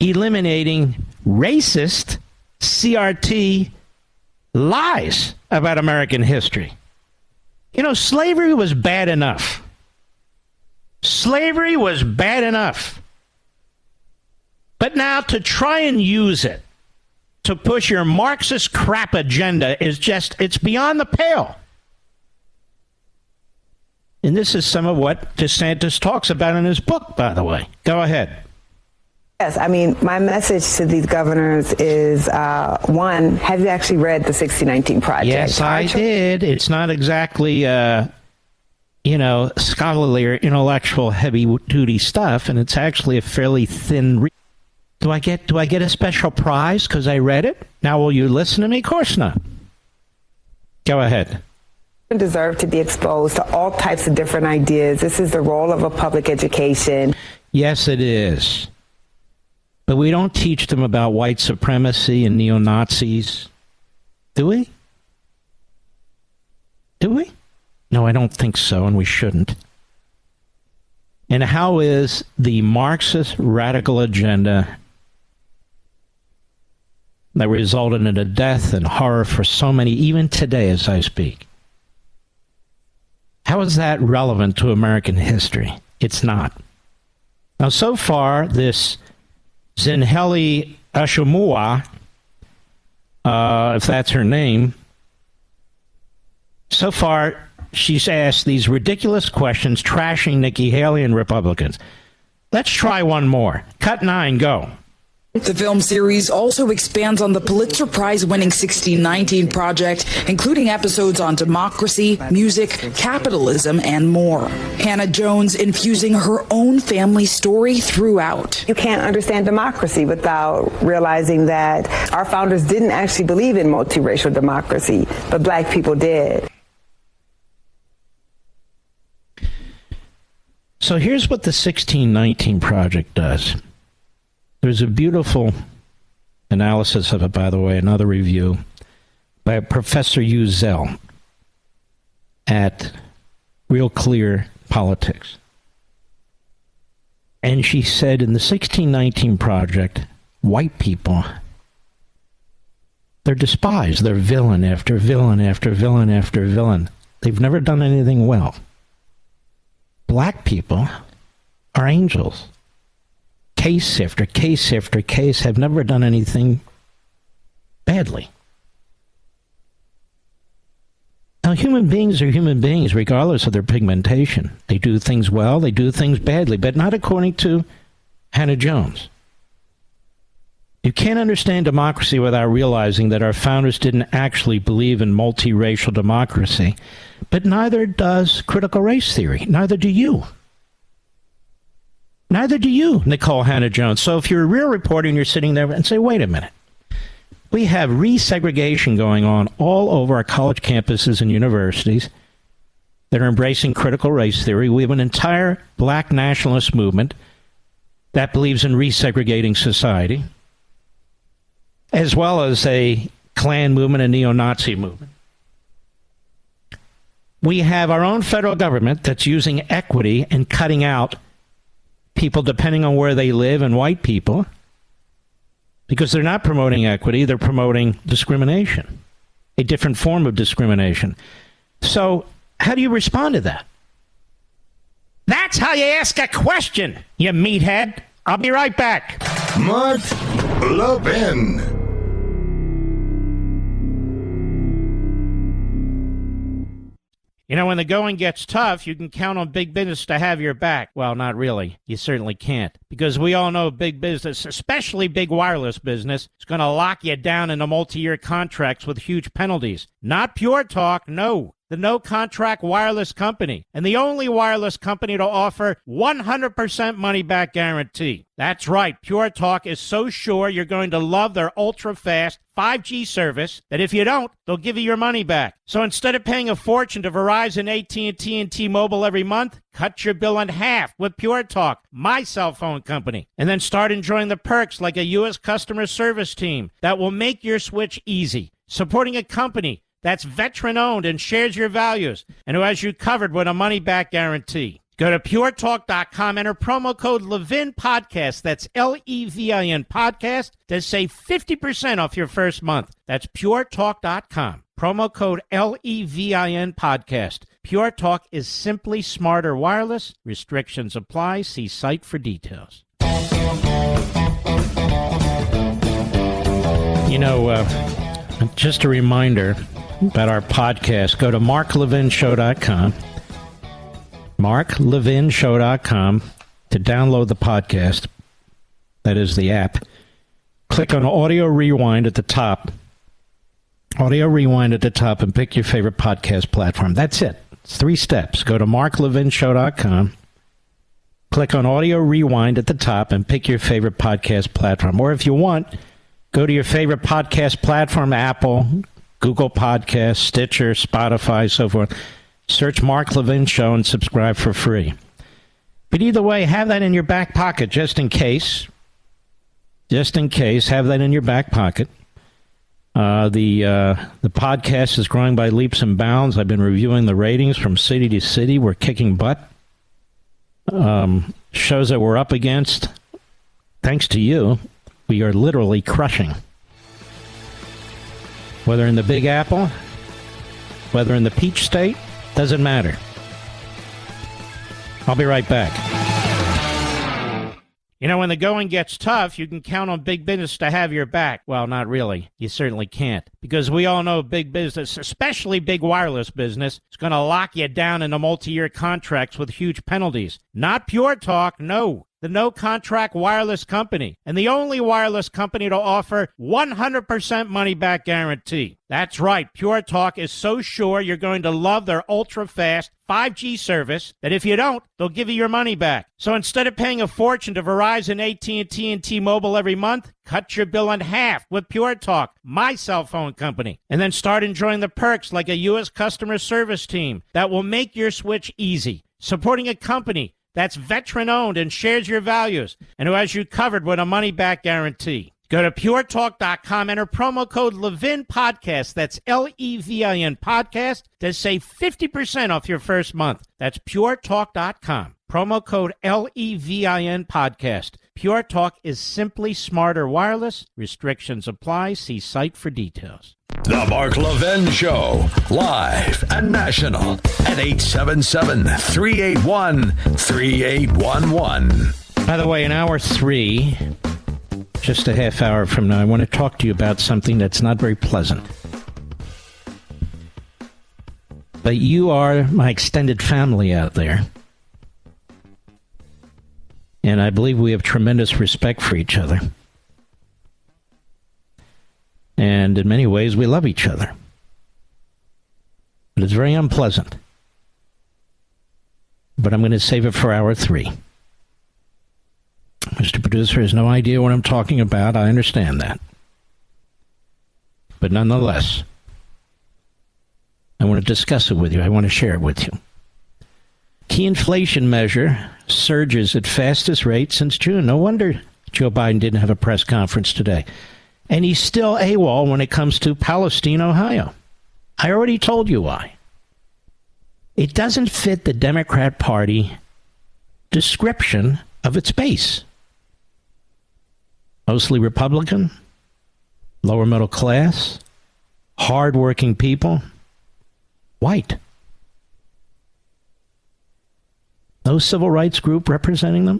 eliminating racist CRT lies about American history. You know, slavery was bad enough. Slavery was bad enough. But now to try and use it to push your Marxist crap agenda is just, it's beyond the pale. And this is some of what DeSantis talks about in his book, by the way. Go ahead. Yes, I mean, my message to these governors is, one, have you actually read the 1619 Project? Yes, I did. It's not exactly, scholarly or intellectual heavy-duty stuff, and it's actually a fairly thin read. Do I get a special prize because I read it? Now, will you listen to me? Of course not. Go ahead. Deserve to be exposed to all types of different ideas. This is the role of a public education. Yes, it is. But we don't teach them about white supremacy and neo-Nazis. Do we? Do we? No, I don't think so, and we shouldn't. And how is the Marxist radical agenda that resulted in the death and horror for so many, even today as I speak, how is that relevant to American history? It's not. Now, so far, this Zinheli Ashumua, if that's her name, so far she's asked these ridiculous questions, trashing Nikki Haley and Republicans. Let's try one more. Cut 9, go. The film series also expands on the Pulitzer Prize-winning 1619 Project, including episodes on democracy, music, capitalism, and more. Hannah Jones infusing her own family story throughout. You can't understand democracy without realizing that our founders didn't actually believe in multiracial democracy, but black people did. So here's what the 1619 Project does. There's a beautiful analysis of it, by the way, another review by Professor Uzel at Real Clear Politics. And she said in the 1619 Project, white people, they're despised. They're villain after villain after villain after villain. They've never done anything well. Black people are angels. Case after case after case have never done anything badly. Now, human beings are human beings regardless of their pigmentation. They do things well, they do things badly, but not according to Hannah Jones. You can't understand democracy without realizing that our founders didn't actually believe in multiracial democracy, but neither does critical race theory. Neither do you. Neither do you, Nikole Hannah Jones. So if you're a real reporter and you're sitting there and say, wait a minute, we have resegregation going on all over our college campuses and universities that are embracing critical race theory. We have an entire black nationalist movement that believes in resegregating society, as well as a Klan movement, a neo-Nazi movement. We have our own federal government that's using equity and cutting out people depending on where they live, and white people, because they're not promoting equity, they're promoting discrimination, a different form of discrimination. So how do you respond to that? That's how you ask a question, you meathead. I'll be right back. Mark Levin. You know, when the going gets tough, you can count on big business to have your back. Well, not really. You certainly can't. Because we all know big business, especially big wireless business, is going to lock you down into multi-year contracts with huge penalties. Not Pure Talk, no. The no-contract wireless company, and the only wireless company to offer 100% money-back guarantee. That's right. Pure Talk is so sure you're going to love their ultra-fast 5G service that if you don't, they'll give you your money back. So instead of paying a fortune to Verizon, AT&T, and T-Mobile every month, cut your bill in half with Pure Talk, my cell phone company. And then start enjoying the perks like a U.S. customer service team that will make your switch easy. Supporting a company that's veteran-owned and shares your values, and who has you covered with a money-back guarantee. Go to puretalk.com, enter promo code Levin Podcast, that's Levin Podcast, to save 50% off your first month. That's puretalk.com, promo code Levin Podcast. Pure Talk is simply smarter wireless. Restrictions apply. See site for details. You know, just a reminder about our podcast. Go to marklevinshow.com. MarkLevinShow.com to download the podcast. That is the app. Click on Audio Rewind at the top. Audio Rewind at the top and pick your favorite podcast platform. That's it. It's 3 steps. Go to MarkLevinShow.com. Click on Audio Rewind at the top and pick your favorite podcast platform. Or if you want, go to your favorite podcast platform, Apple, Google Podcasts, Stitcher, Spotify, so forth. Search Mark Levin Show and subscribe for free. But either way, have that in your back pocket just in case. Just in case, have that in your back pocket. The podcast is growing by leaps and bounds. I've been reviewing the ratings from city to city. We're kicking butt. Shows that we're up against, thanks to you, we are literally crushing. Whether in the Big Apple, whether in the Peach State, doesn't matter. I'll be right back. You know, when the going gets tough, you can count on big business to have your back. Well, not really. You certainly can't. Because we all know big business, especially big wireless business, is going to lock you down into multi-year contracts with huge penalties. Not Pure Talk, no. The no-contract wireless company, and the only wireless company to offer 100% money-back guarantee. That's right. Pure Talk is so sure you're going to love their ultra-fast 5G service that if you don't, they'll give you your money back. So instead of paying a fortune to Verizon, AT&T, and T-Mobile every month, cut your bill in half with Pure Talk, my cell phone company, and then start enjoying the perks like a U.S. customer service team that will make your switch easy. Supporting a company that's veteran-owned and shares your values, and who has you covered with a money-back guarantee. Go to puretalk.com, enter promo code Levin Podcast, that's Levin Podcast, to save 50% off your first month. That's puretalk.com, promo code Levin Podcast. Pure Talk is simply smarter wireless. Restrictions apply. See site for details. The Mark Levin Show, live and national at 877-381-3811. By the way, in hour 3, just a half hour from now, I want to talk to you about something that's not very pleasant. But you are my extended family out there. And I believe we have tremendous respect for each other. And in many ways, we love each other. But it's very unpleasant. But I'm going to save it for hour 3. Mr. Producer has no idea what I'm talking about. I understand that. But nonetheless, I want to discuss it with you. I want to share it with you. Key inflation measure surges at fastest rate since June. No wonder Joe Biden didn't have a press conference today. And he's still AWOL when it comes to Palestine, Ohio. I already told you why. It doesn't fit the Democrat Party description of its base. Mostly Republican, lower middle class, hardworking people, white. No civil rights group representing them.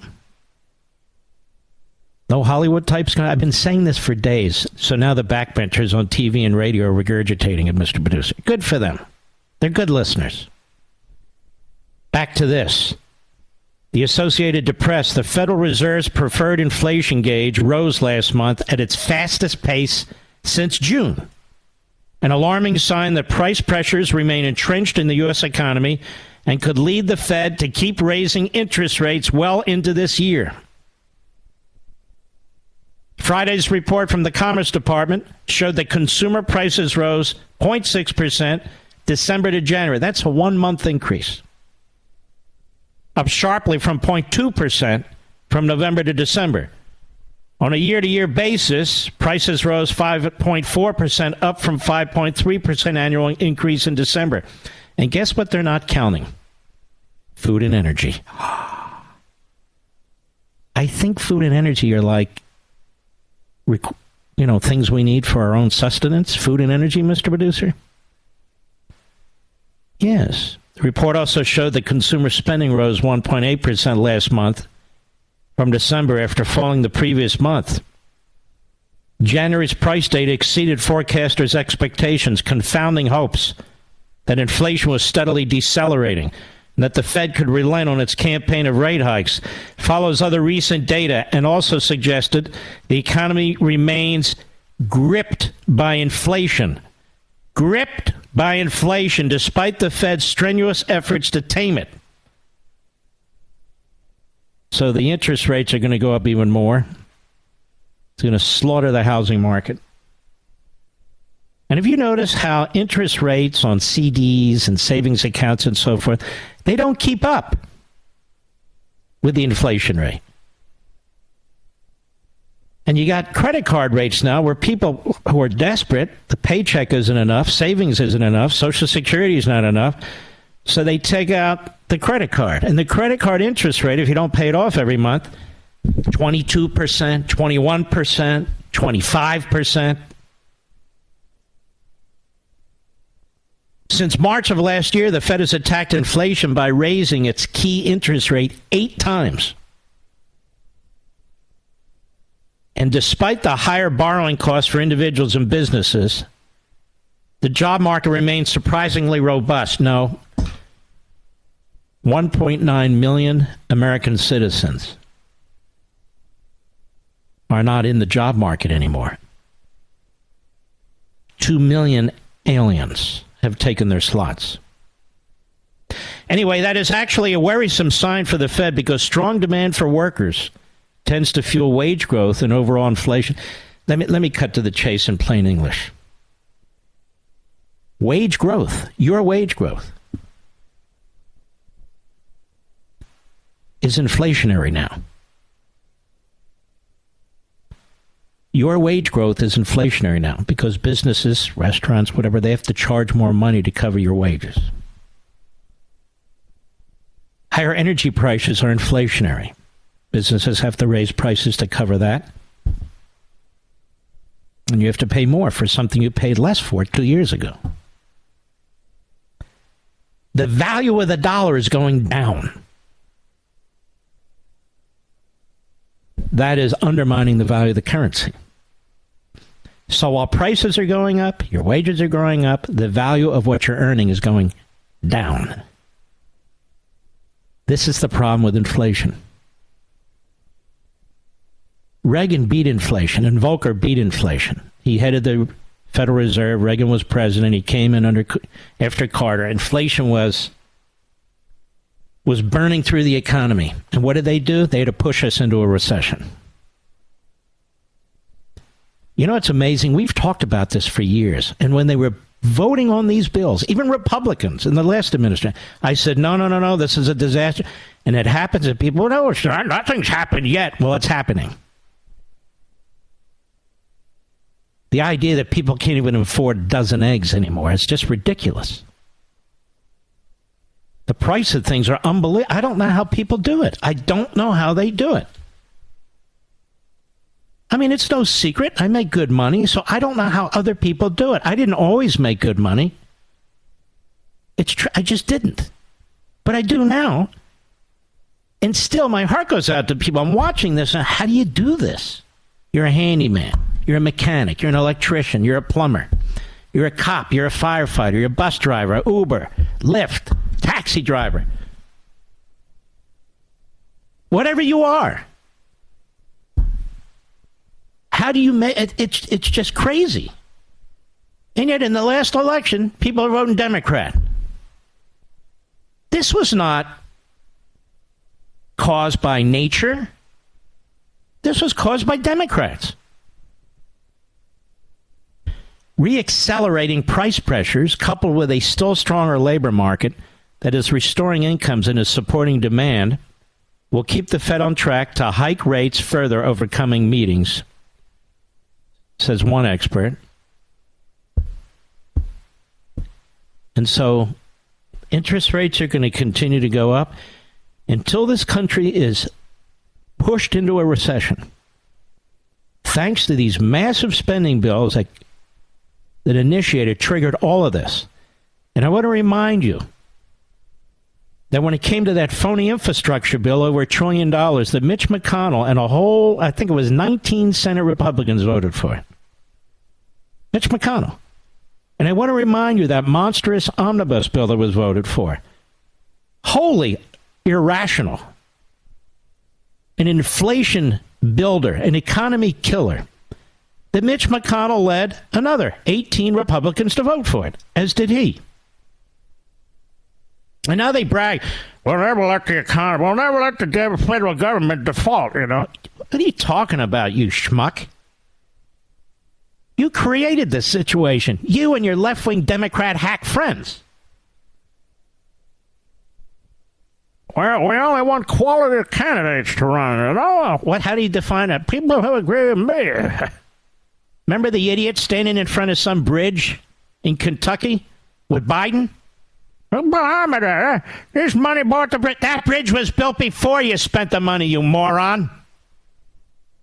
No Hollywood types. I've been saying this for days, so now the backbenchers on TV and radio are regurgitating it, Mr. Producer. Good for them. They're good listeners. Back to this. The Associated Press, the Federal Reserve's preferred inflation gauge rose last month at its fastest pace since June. An alarming sign that price pressures remain entrenched in the U.S. economy and could lead the Fed to keep raising interest rates well into this year. Friday's report from the Commerce Department showed that consumer prices rose 0.6% December to January. That's a 1-month increase. Up sharply from 0.2% from November to December. On a year-to-year basis, prices rose 5.4%, up from 5.3% annual increase in December. And guess what they're not counting? Food and energy. I think food and energy are like, things we need for our own sustenance. Food and energy, Mr. Producer? Yes. The report also showed that consumer spending rose 1.8% last month from December after falling the previous month. January's price data exceeded forecasters' expectations, confounding hopes that inflation was steadily decelerating. that the Fed could relent on its campaign of rate hikes, follows other recent data, and also suggested the economy remains gripped by inflation. Gripped by inflation, despite the Fed's strenuous efforts to tame it. So the interest rates are going to go up even more. It's going to slaughter the housing market. And if you notice how interest rates on CDs and savings accounts and so forth, they don't keep up with the inflation rate. And you got credit card rates now where people who are desperate, the paycheck isn't enough, savings isn't enough, Social Security is not enough, so they take out the credit card. And the credit card interest rate, if you don't pay it off every month, 22%, 21%, 25%. Since March of last year, the Fed has attacked inflation by raising its key interest rate 8 times. And despite the higher borrowing costs for individuals and businesses, the job market remains surprisingly robust. No, 1.9 million American citizens are not in the job market anymore. 2 million aliens have taken their slots. Anyway, that is actually a worrisome sign for the Fed because strong demand for workers tends to fuel wage growth and overall inflation. Let me cut to the chase in plain English. Wage growth, your wage growth, is inflationary now. Your wage growth is inflationary now because businesses, restaurants, whatever, they have to charge more money to cover your wages. Higher energy prices are inflationary. Businesses have to raise prices to cover that. And you have to pay more for something you paid less for 2 years ago. The value of the dollar is going down. That is undermining the value of the currency. So while prices are going up, your wages are going up, the value of what you're earning is going down. This is the problem with inflation. Reagan beat inflation and Volcker beat inflation. He headed the Federal Reserve. Reagan was president. He came in after Carter. Inflation was burning through the economy. And what did they do? They had to push us into a recession. You know, it's amazing. We've talked about this for years. And when they were voting on these bills, even Republicans in the last administration, I said, no, this is a disaster. And it happens and people, no, nothing's happened yet. Well, it's happening. The idea that people can't even afford a dozen eggs anymore, it's just ridiculous. The price of things are unbelievable. I don't know how people do it. I don't know how they do it. I mean, it's no secret. I make good money, so I don't know how other people do it. I didn't always make good money. I just didn't. But I do now. And still, my heart goes out to people. I'm watching this, and how do you do this? You're a handyman. You're a mechanic. You're an electrician. You're a plumber. You're a cop. You're a firefighter. You're a bus driver, Uber, Lyft, taxi driver. Whatever you are. How do you make it? It's just crazy. And yet in the last election, people are voting Democrat. This was not caused by nature. This was caused by Democrats. Reaccelerating price pressures, coupled with a still stronger labor market that is restoring incomes and is supporting demand, will keep the Fed on track to hike rates further over coming meetings, says one expert. And so interest rates are going to continue to go up until this country is pushed into a recession. Thanks to these massive spending bills that triggered all of this. And I want to remind you that when it came to that phony infrastructure bill, over $1 trillion, that Mitch McConnell and I think it was 19 Senate Republicans voted for it. Mitch McConnell. And I want to remind you that monstrous omnibus bill that was voted for. wholly irrational, an inflation builder, an economy killer, that Mitch McConnell led another 18 Republicans to vote for it, as did he. And now they brag, we'll never let the economy, we'll never let the federal government default, you know. What are you talking about, you schmuck? You created this situation. You and your left-wing Democrat hack friends. Well, we only want quality candidates to run. Oh, what? How do you define that? People who agree with me. Remember the idiot standing in front of some bridge in Kentucky with Biden? This money bought the bridge. That bridge was built before you spent the money, you moron.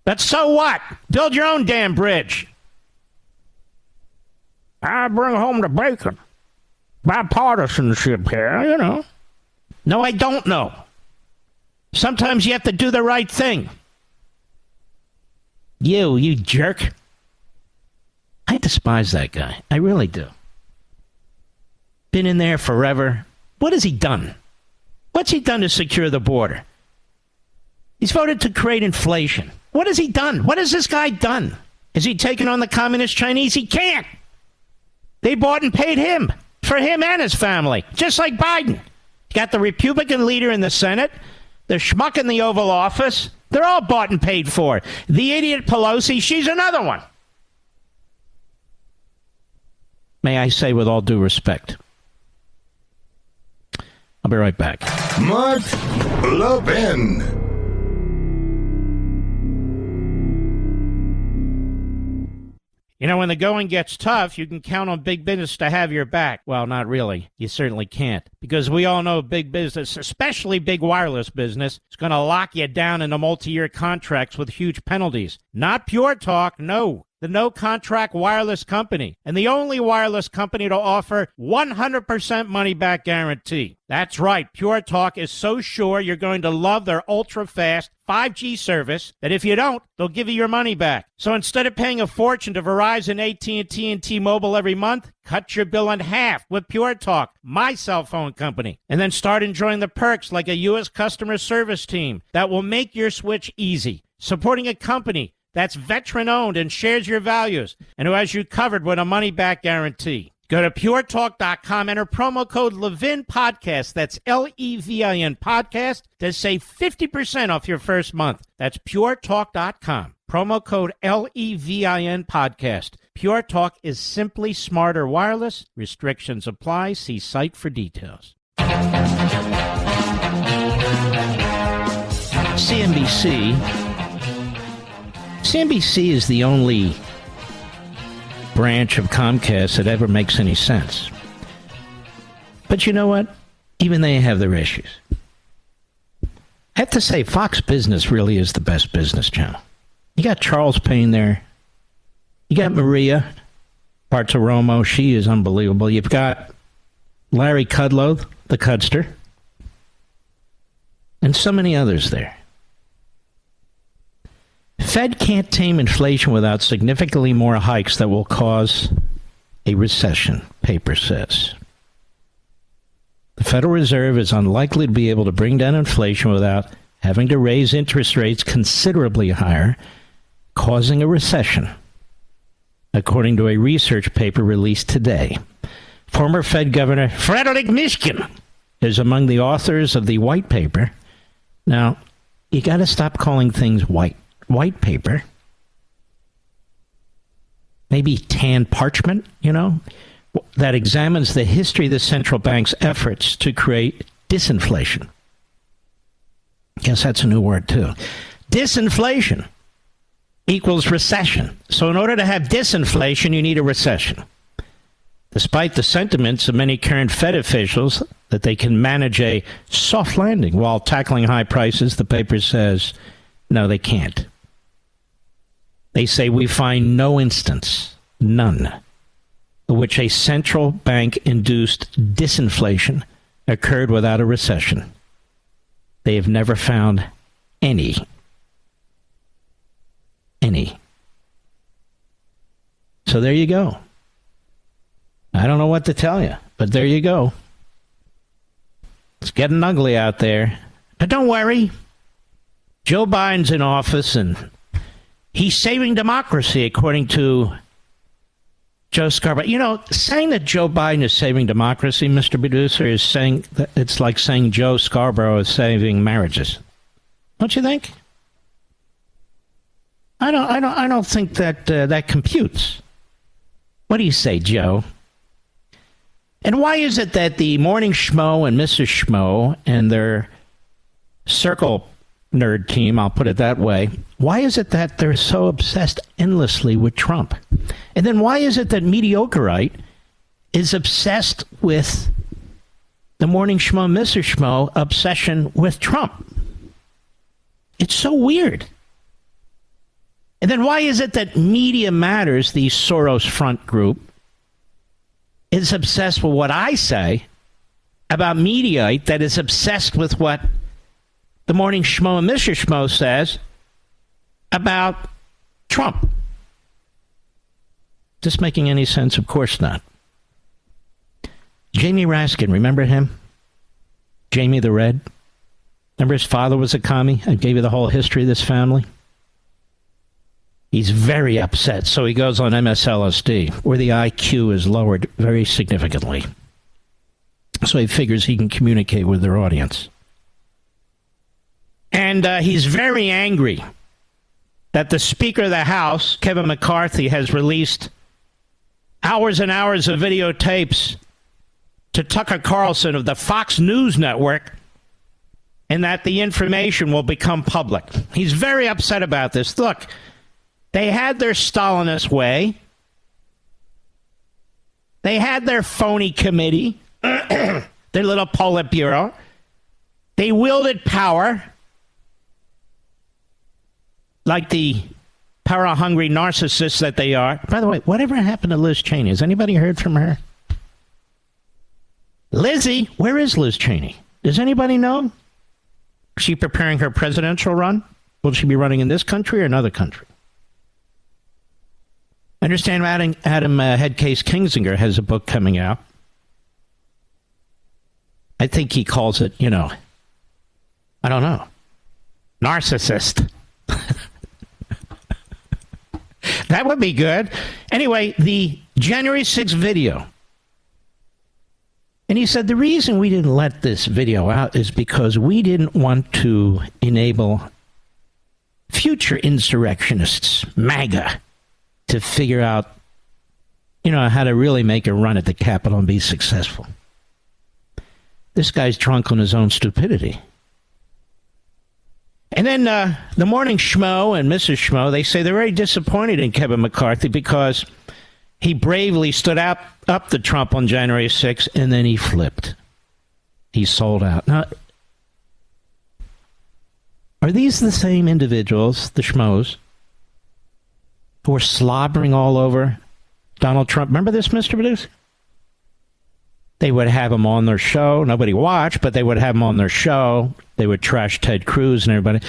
But so what? Build your own damn bridge. I bring home the bacon. Bipartisanship here, you know. No, I don't know. Sometimes you have to do the right thing. You jerk. I despise that guy. I really do. Been in there forever. What has he done? What's he done to secure the border? He's voted to create inflation. What has he done? What has this guy done? Has he taken on the communist Chinese? He can't. They bought and paid him, for him and his family, just like Biden. You got the Republican leader in the Senate, the schmuck in the Oval Office. They're all bought and paid for. The idiot Pelosi, she's another one. May I say with all due respect. I'll be right back. Mark Levin. You know, when the going gets tough, you can count on big business to have your back. Well, not really. You certainly can't. Because we all know big business, especially big wireless business, is going to lock you down into multi-year contracts with huge penalties. Not Pure Talk, no. The no-contract wireless company, and the only wireless company to offer 100% money-back guarantee. That's right, Pure Talk is so sure you're going to love their ultra-fast 5G service that if you don't, they'll give you your money back. So instead of paying a fortune to Verizon, AT&T, and T-Mobile every month, cut your bill in half with Pure Talk, my cell phone company, and then start enjoying the perks like a U.S. customer service team that will make your switch easy, supporting a company that's veteran-owned and shares your values, and who has you covered with a money-back guarantee. Go to puretalk.com, enter promo code Levin Podcast, that's Levin Podcast, to save 50% off your first month. That's puretalk.com, promo code Levin Podcast. Pure Talk is simply smarter wireless. Restrictions apply. See site for details. CNBC is the only branch of Comcast that ever makes any sense. But you know what? Even they have their issues. I have to say, Fox Business really is the best business channel. You got Charles Payne there. You got Maria Bartiromo. She is unbelievable. You've got Larry Kudlow, the Cudster, and so many others there. Fed can't tame inflation without significantly more hikes that will cause a recession, paper says. The Federal Reserve is unlikely to be able to bring down inflation without having to raise interest rates considerably higher, causing a recession, according to a research paper released today. Former Fed Governor Frederick Mishkin is among the authors of the white paper. Now, you got to stop calling things white paper. Maybe tan parchment, that examines the history of the central bank's efforts to create disinflation. Guess that's a new word, too. Disinflation equals recession. So in order to have disinflation, you need a recession. Despite the sentiments of many current Fed officials that they can manage a soft landing while tackling high prices, the paper says, no, they can't. They say we find no instance, none, in which a central bank-induced disinflation occurred without a recession. They have never found any. So there you go. I don't know what to tell you, but there you go. It's getting ugly out there. But don't worry. Joe Biden's in office, and he's saving democracy, according to Joe Scarborough. You know, saying that Joe Biden is saving democracy, Mr. Producer, is saying that it's like saying Joe Scarborough is saving marriages. Don't you think? I don't think that that computes. What do you say, Joe? And why is it that the Morning Schmo and Mrs. Schmo and their circle nerd team, I'll put it that way, why is it that they're so obsessed endlessly with Trump? And then why is it that Mediocrite is obsessed with the Morning Schmo and Mrs. Schmo obsession with Trump? It's so weird. And then why is it that Media Matters, the Soros front group, is obsessed with what I say about Mediaite that is obsessed with what the Morning Schmo and Mr. Schmo says about Trump? Is this making any sense? Of course not. Jamie Raskin, remember him? Jamie the Red? Remember his father was a commie? I gave you the whole history of this family. He's very upset, so he goes on MSLSD, where the IQ is lowered very significantly. So he figures he can communicate with their audience. And he's very angry that the Speaker of the House, Kevin McCarthy, has released hours and hours of videotapes to Tucker Carlson of the Fox News Network, and that the information will become public. He's very upset about this. Look, they had their Stalinist way. They had their phony committee, their little Politburo. They wielded power like the power-hungry narcissists that they are. By the way, whatever happened to Liz Cheney? Has anybody heard from her? Lizzie, where is Liz Cheney? Does anybody know? Is she preparing her presidential run? Will she be running in this country or another country? I understand Adam Headcase Kinzinger has a book coming out. I think he calls it, I don't know, narcissist. That would be good. Anyway, the January 6th video. And he said the reason we didn't let this video out is because we didn't want to enable future insurrectionists, MAGA, to figure out, how to really make a run at the Capitol and be successful. This guy's drunk on his own stupidity. And then the Morning Schmo and Mrs. Schmo, they say they're very disappointed in Kevin McCarthy because he bravely stood up to Trump on January 6th, and then he flipped. He sold out. Now, are these the same individuals, the Schmoes, who were slobbering all over Donald Trump? Remember this, Mr. Producer? They would have him on their show. Nobody watched, but they would have him on their show. They would trash Ted Cruz and everybody.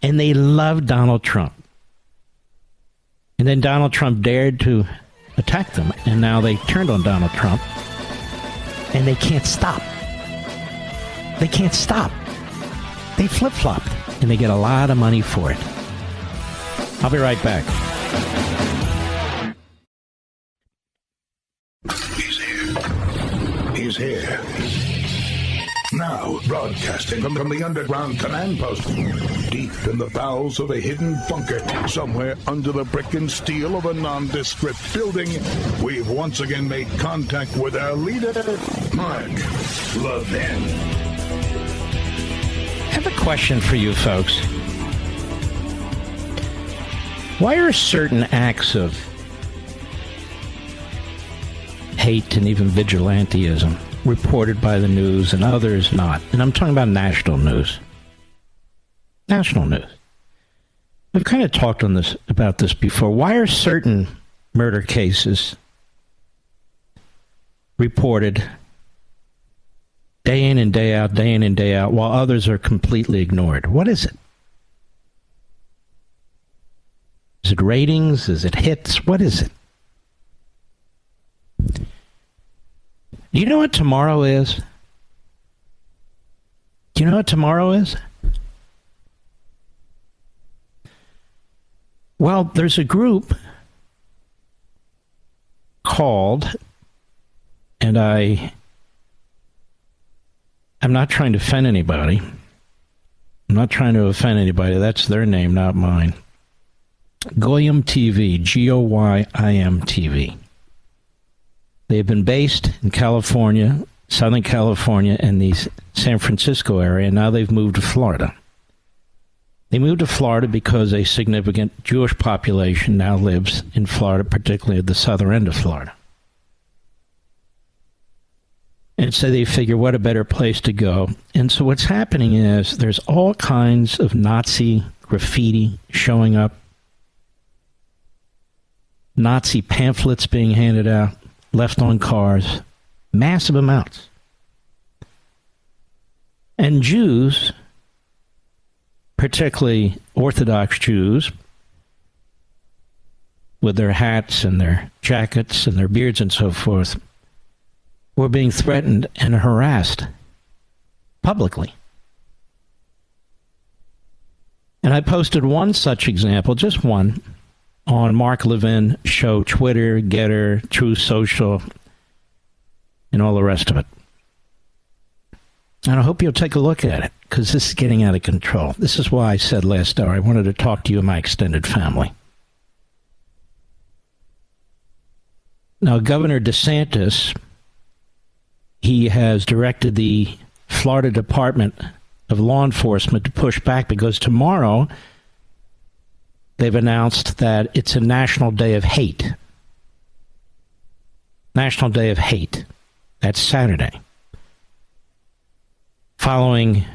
And they loved Donald Trump. And then Donald Trump dared to attack them. And now they turned on Donald Trump. And they can't stop. They can't stop. They flip-flopped. And they get a lot of money for it. I'll be right back. He's here. Now, broadcasting from the underground command post, deep in the bowels of a hidden bunker, somewhere under the brick and steel of a nondescript building, we've once again made contact with our leader, Mark Levin. I have a question for you folks. Why are certain acts of hate and even vigilantism reported by the news and others not? And I'm talking about national news. National news. We've kind of talked about this before. Why are certain murder cases reported day in and day out, while others are completely ignored? What is it? Is it ratings? Is it hits? What is it? Do you know what tomorrow is? Do you know what tomorrow is? Well, there's a group called, and I'm not trying to offend anybody. I'm not trying to offend anybody. That's their name, not mine. Goyim TV, Goyim TV. They've been based in California, Southern California, and the San Francisco area, and now they've moved to Florida. They moved to Florida because a significant Jewish population now lives in Florida, particularly at the southern end of Florida. And so they figure, what a better place to go. And so what's happening is there's all kinds of Nazi graffiti showing up, Nazi pamphlets being handed out, left on cars, massive amounts. And Jews, particularly Orthodox Jews, with their hats and their jackets and their beards and so forth, were being threatened and harassed publicly. And I posted one such example, just one, on Mark Levin show, Twitter, Getter, True Social, and all the rest of it. And I hope you'll take a look at it, because this is getting out of control. This is why I said last hour I wanted to talk to you and my extended family. Now, Governor DeSantis, he has directed the Florida Department of Law Enforcement to push back, because tomorrow they've announced that it's a National Day of Hate. National Day of Hate. That's Saturday. Following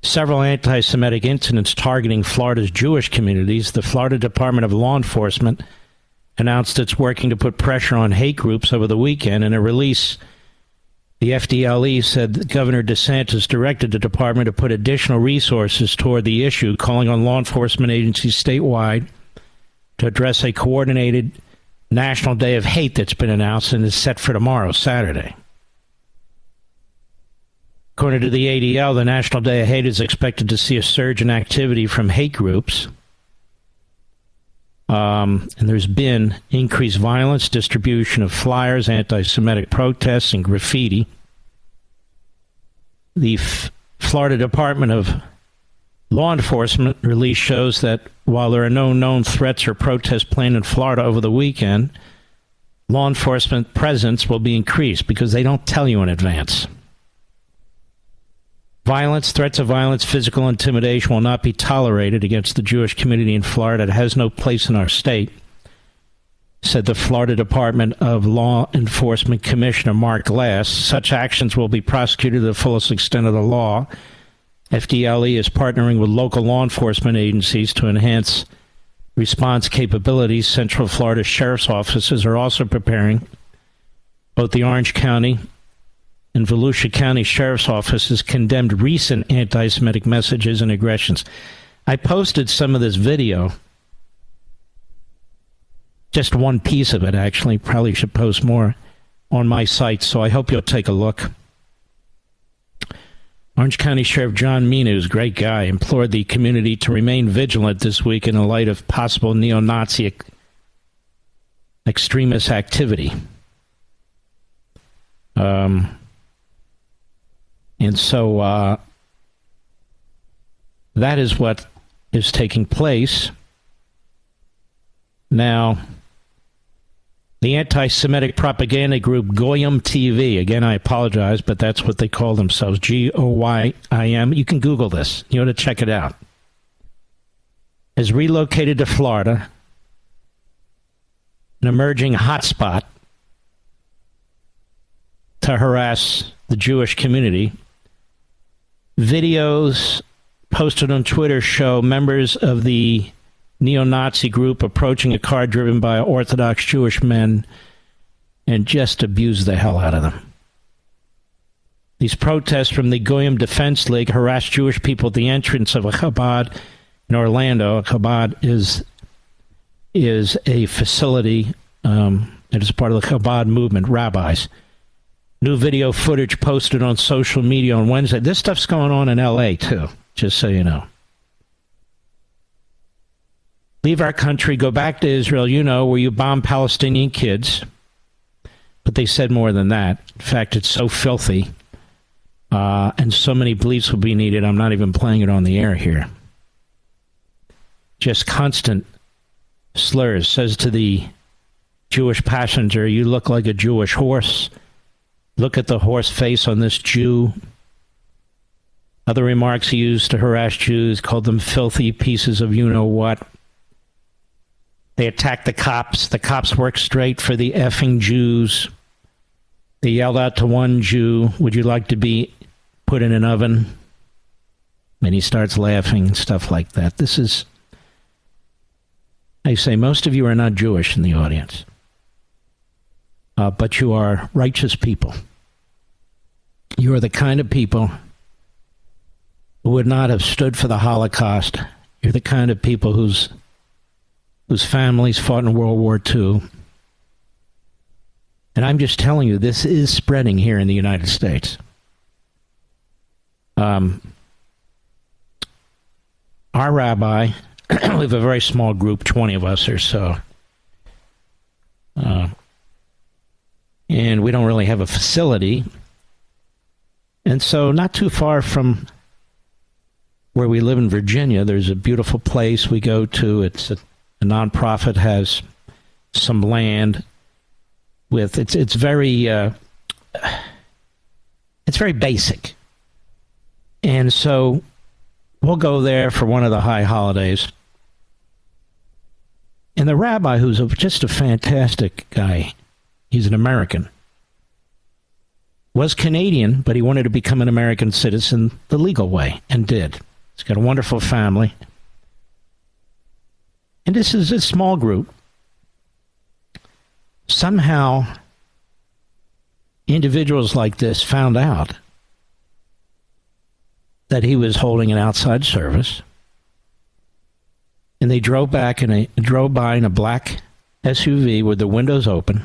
several anti-Semitic incidents targeting Florida's Jewish communities, the Florida Department of Law Enforcement announced it's working to put pressure on hate groups over the weekend. In a release, the FDLE said that Governor DeSantis directed the department to put additional resources toward the issue, calling on law enforcement agencies statewide to address a coordinated National Day of Hate that's been announced and is set for tomorrow, Saturday. According to the ADL, the National Day of Hate is expected to see a surge in activity from hate groups. And there's been increased violence, distribution of flyers, anti-Semitic protests, and graffiti. The Florida Department of Law Enforcement release shows that while there are no known threats or protests planned in Florida over the weekend, law enforcement presence will be increased because they don't tell you in advance. Violence, threats of violence, physical intimidation will not be tolerated against the Jewish community in Florida. It has no place in our state, said the Florida Department of Law Enforcement Commissioner Mark Glass. Such actions will be prosecuted to the fullest extent of the law. FDLE is partnering with local law enforcement agencies to enhance response capabilities. Central Florida Sheriff's offices are also preparing. Both the Orange County and Volusia County Sheriff's offices condemned recent anti-Semitic messages and aggressions. I posted some of this video, just one piece of it, actually. Probably should post more on my site, so I hope you'll take a look. Orange County Sheriff John Meanu, great guy, implored the community to remain vigilant this week in the light of possible neo-Nazi extremist activity. And so that is what is taking place. Now, the anti-Semitic propaganda group Goyim TV, again, I apologize, but that's what they call themselves, Goyim. You can Google this. You ought to check it out. Has relocated to Florida, an emerging hotspot to harass the Jewish community. Videos posted on Twitter show members of the neo-Nazi group approaching a car driven by Orthodox Jewish men and just abuse the hell out of them. These protests from the Goyim Defense League harassed Jewish people at the entrance of a Chabad in Orlando. Chabad is a facility that is part of the Chabad movement, rabbis. New video footage posted on social media on Wednesday. This stuff's going on in L.A., too, just so you know. Leave our country, go back to Israel, where you bomb Palestinian kids. But they said more than that. In fact, it's so filthy, and so many bleeps will be needed, I'm not even playing it on the air here. Just constant slurs. Says to the Jewish passenger, you look like a Jewish horse. Look at the horse face on this Jew. Other remarks he used to harass Jews, called them filthy pieces of you-know-what. They attacked the cops. The cops worked straight for the effing Jews. They yelled out to one Jew, would you like to be put in an oven? And he starts laughing and stuff like that. This is, I say, most of you are not Jewish in the audience. But you are righteous people. You are the kind of people who would not have stood for the Holocaust. You're the kind of people whose families fought in World War II. And I'm just telling you, this is spreading here in the United States. Our rabbi, we have a very small group, 20 of us or so. And we don't really have a facility. And so not too far from where we live in Virginia, there's a beautiful place we go to. It's a nonprofit, has some land with, it's very basic. And so we'll go there for one of the high holidays. And the rabbi, who's just a fantastic guy, he's an American, was Canadian, but he wanted to become an American citizen the legal way, and did. He's got a wonderful family. And this is a small group. Somehow, individuals like this found out that he was holding an outside service, and they drove by in a black SUV with the windows open,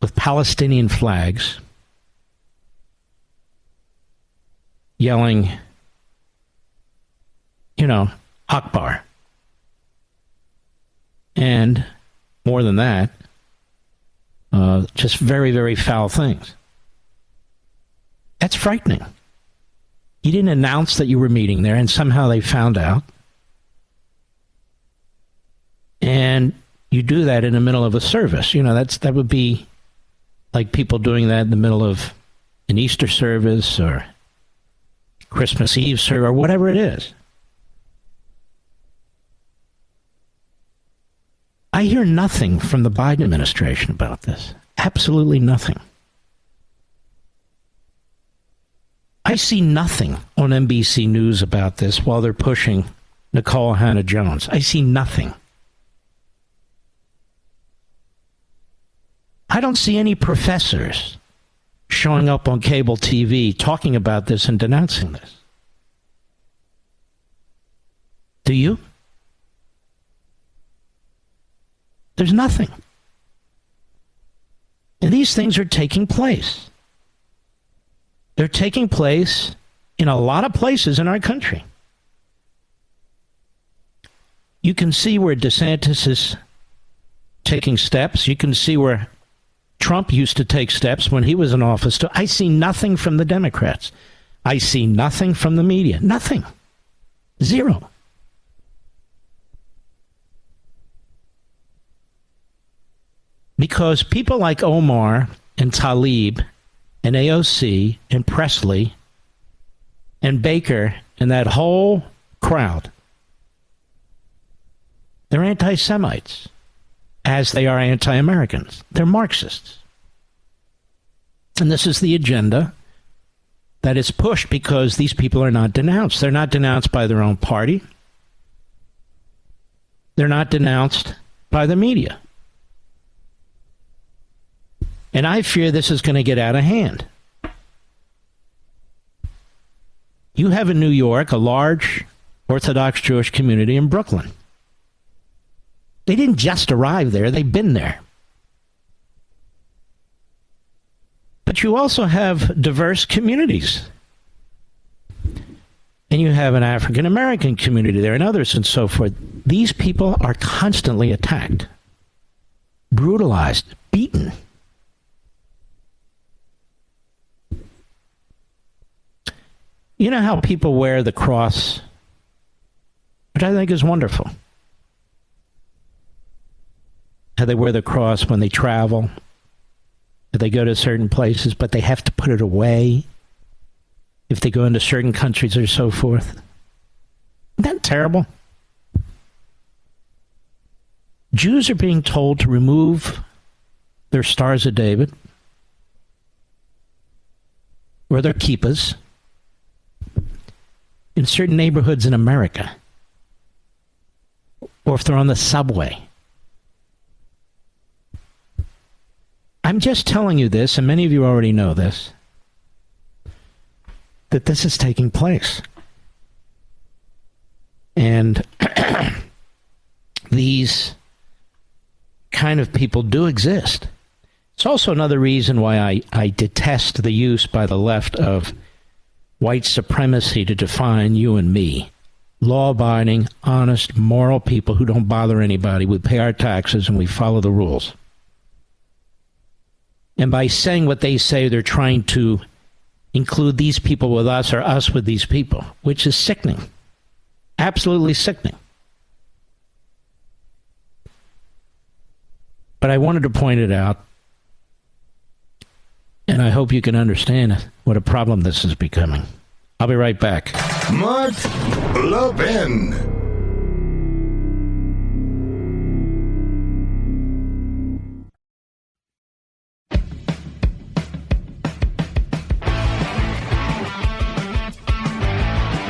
with Palestinian flags, yelling, Akbar. And more than that, just very, very foul things. That's frightening. You didn't announce that you were meeting there, and somehow they found out. And you do that in the middle of a service. That would be like people doing that in the middle of an Easter service or Christmas Eve service or whatever it is. I hear nothing from the Biden administration about this. Absolutely nothing. I see nothing on NBC News about this while they're pushing Nikole Hannah Jones. I see nothing. I don't see any professors showing up on cable TV talking about this and denouncing this. Do you? There's nothing. And these things are taking place. They're taking place in a lot of places in our country. You can see where DeSantis is taking steps. You can see where Trump used to take steps when he was in office. I see nothing from the Democrats. I see nothing from the media. Nothing. Zero. Because people like Omar and Tlaib and AOC and Presley and Baker and that whole crowd, they're anti-Semites, as they are anti-Americans. They're Marxists. And this is the agenda that is pushed because these people are not denounced. They're not denounced by their own party. They're not denounced by the media. And I fear this is going to get out of hand. You have in New York a large Orthodox Jewish community in Brooklyn. They didn't just arrive there, they've been there. But you also have diverse communities. And you have an African American community there and others and so forth. These people are constantly attacked, brutalized, beaten. You know how people wear the cross, which I think is wonderful. How they wear the cross when they travel, they go to certain places, but they have to put it away if they go into certain countries or so forth. Isn't that terrible? Jews are being told to remove their Stars of David or their kippas in certain neighborhoods in America, or if they're on the subway. I'm just telling you this, and many of you already know this, that this is taking place. And these kind of people do exist. It's also another reason why I detest the use by the left of white supremacy to define you and me. Law-abiding, honest, moral people who don't bother anybody. We pay our taxes and we follow the rules. And by saying what they say, they're trying to include these people with us or us with these people, which is sickening. Absolutely sickening. But I wanted to point it out, and I hope you can understand what a problem this is becoming. I'll be right back. Mark Levin.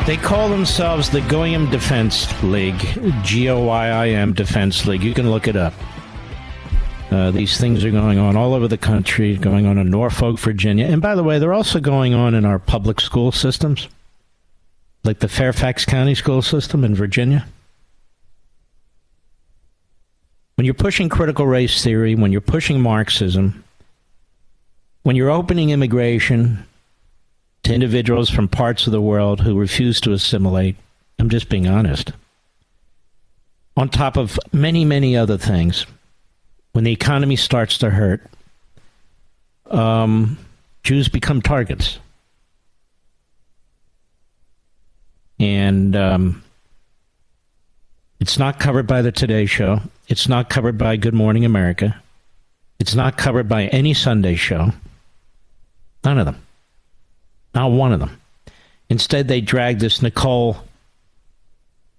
They call themselves the Goyim Defense League, Goyim Defense League. You can look it up. These things are going on all over the country, going on in Norfolk, Virginia. And by the way, they're also going on in our public school systems, like the Fairfax County school system in Virginia. When you're pushing critical race theory, when you're pushing Marxism, when you're opening immigration to individuals from parts of the world who refuse to assimilate, I'm just being honest, on top of many, many other things, when the economy starts to hurt, Jews become targets. And it's not covered by the Today Show. It's not covered by Good Morning America. It's not covered by any Sunday show. None of them. Not one of them. Instead, they drag this Nikole,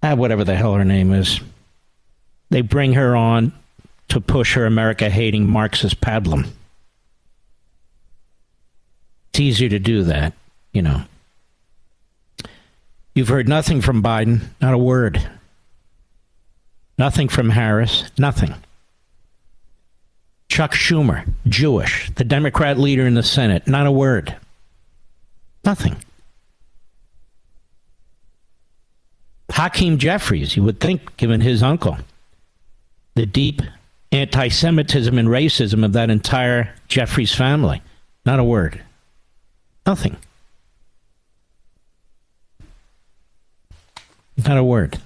whatever the hell her name is. They bring her on to push her America-hating Marxist pablum. It's easier to do that, you know. You've heard nothing from Biden, not a word. Nothing from Harris, nothing. Chuck Schumer, Jewish, the Democrat leader in the Senate, not a word. Nothing. Hakeem Jeffries, you would think, given his uncle, the deep anti-Semitism and racism of that entire Jeffries family, not a word. Nothing. Not a word.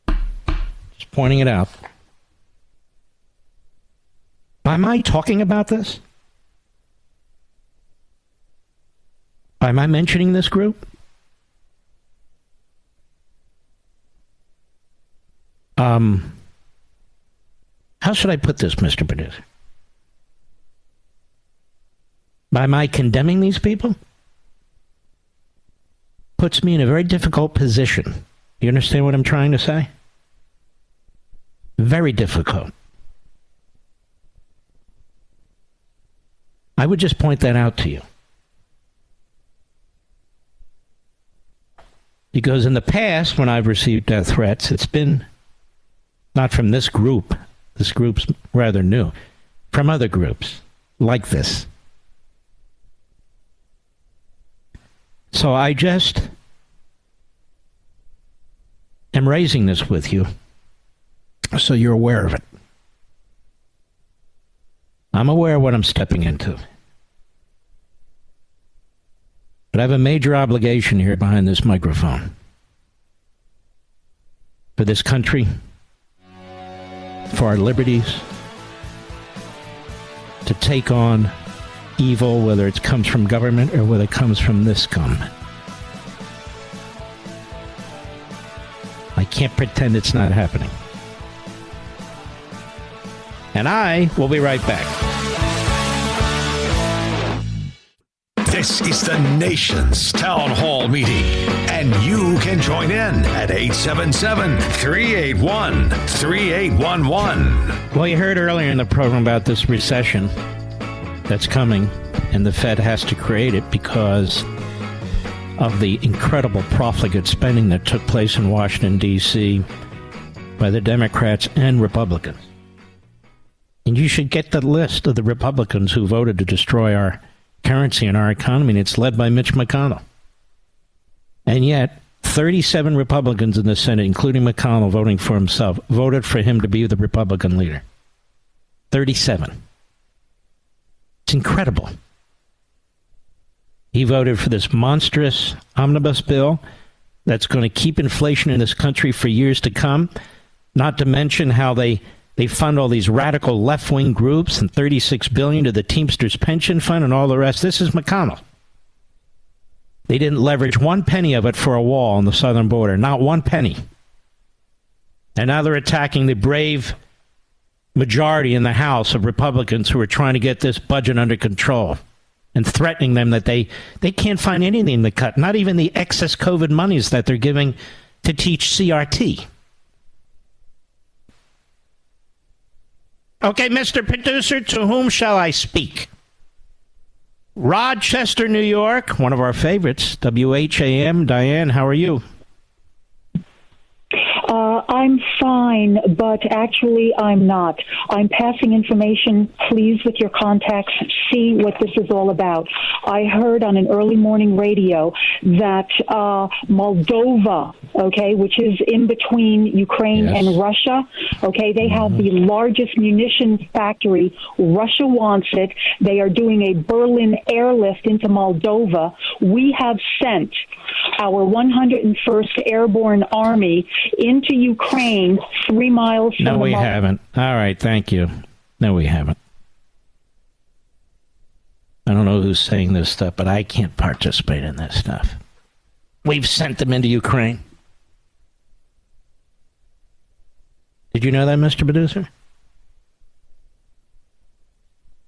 Just pointing it out. Am I talking about this? Am I mentioning this group? How should I put this, Mr. Producer? Am I condemning these people? Puts me in a very difficult position. You understand what I'm trying to say? Very difficult. I would just point that out to you. Because in the past, when I've received death threats, it's been not from this group. This group's rather new. From other groups like this. So I just am raising this with you so you're aware of it. I'm aware of what I'm stepping into. But I have a major obligation here behind this microphone. For this country, for our liberties, to take on evil, whether it comes from government or whether it comes from this government. I can't pretend it's not happening. And I will be right back. This is the nation's town hall meeting, and you can join in at 877-381-3811. Well, you heard earlier in the program about this recession that's coming, and the Fed has to create it because of the incredible profligate spending that took place in Washington, D.C. by the Democrats and Republicans. And you should get the list of the Republicans who voted to destroy our currency and our economy, and it's led by Mitch McConnell. And yet, 37 Republicans in the Senate, including McConnell voting for himself, voted for him to be the Republican leader. 37. It's incredible. He voted for this monstrous omnibus bill that's going to keep inflation in this country for years to come, not to mention how they fund all these radical left-wing groups and $36 billion to the Teamsters Pension Fund and all the rest. This is McConnell. They didn't leverage one penny of it for a wall on the southern border, not one penny. And now they're attacking the brave majority in the House of Republicans who are trying to get this budget under control and threatening them that they can't find anything to cut, not even the excess COVID monies that they're giving to teach CRT. Okay, Mr. Producer, to whom shall I speak? Rochester, New York, one of our favorites, WHAM. Diane, how are you? I'm fine, but actually I'm not. I'm passing information. Please, with your contacts, see what this is all about. I heard on an early morning radio that Moldova, okay, which is in between Ukraine and Russia, okay, they have the largest munitions factory. Russia wants it. They are doing a Berlin airlift into Moldova. We have sent our 101st Airborne Army into Ukraine 3 miles from No, we haven't. All right, thank you. No, we haven't. I don't know who's saying this stuff, but I can't participate in this stuff. We've sent them into Ukraine. Did you know that, Mr. Producer?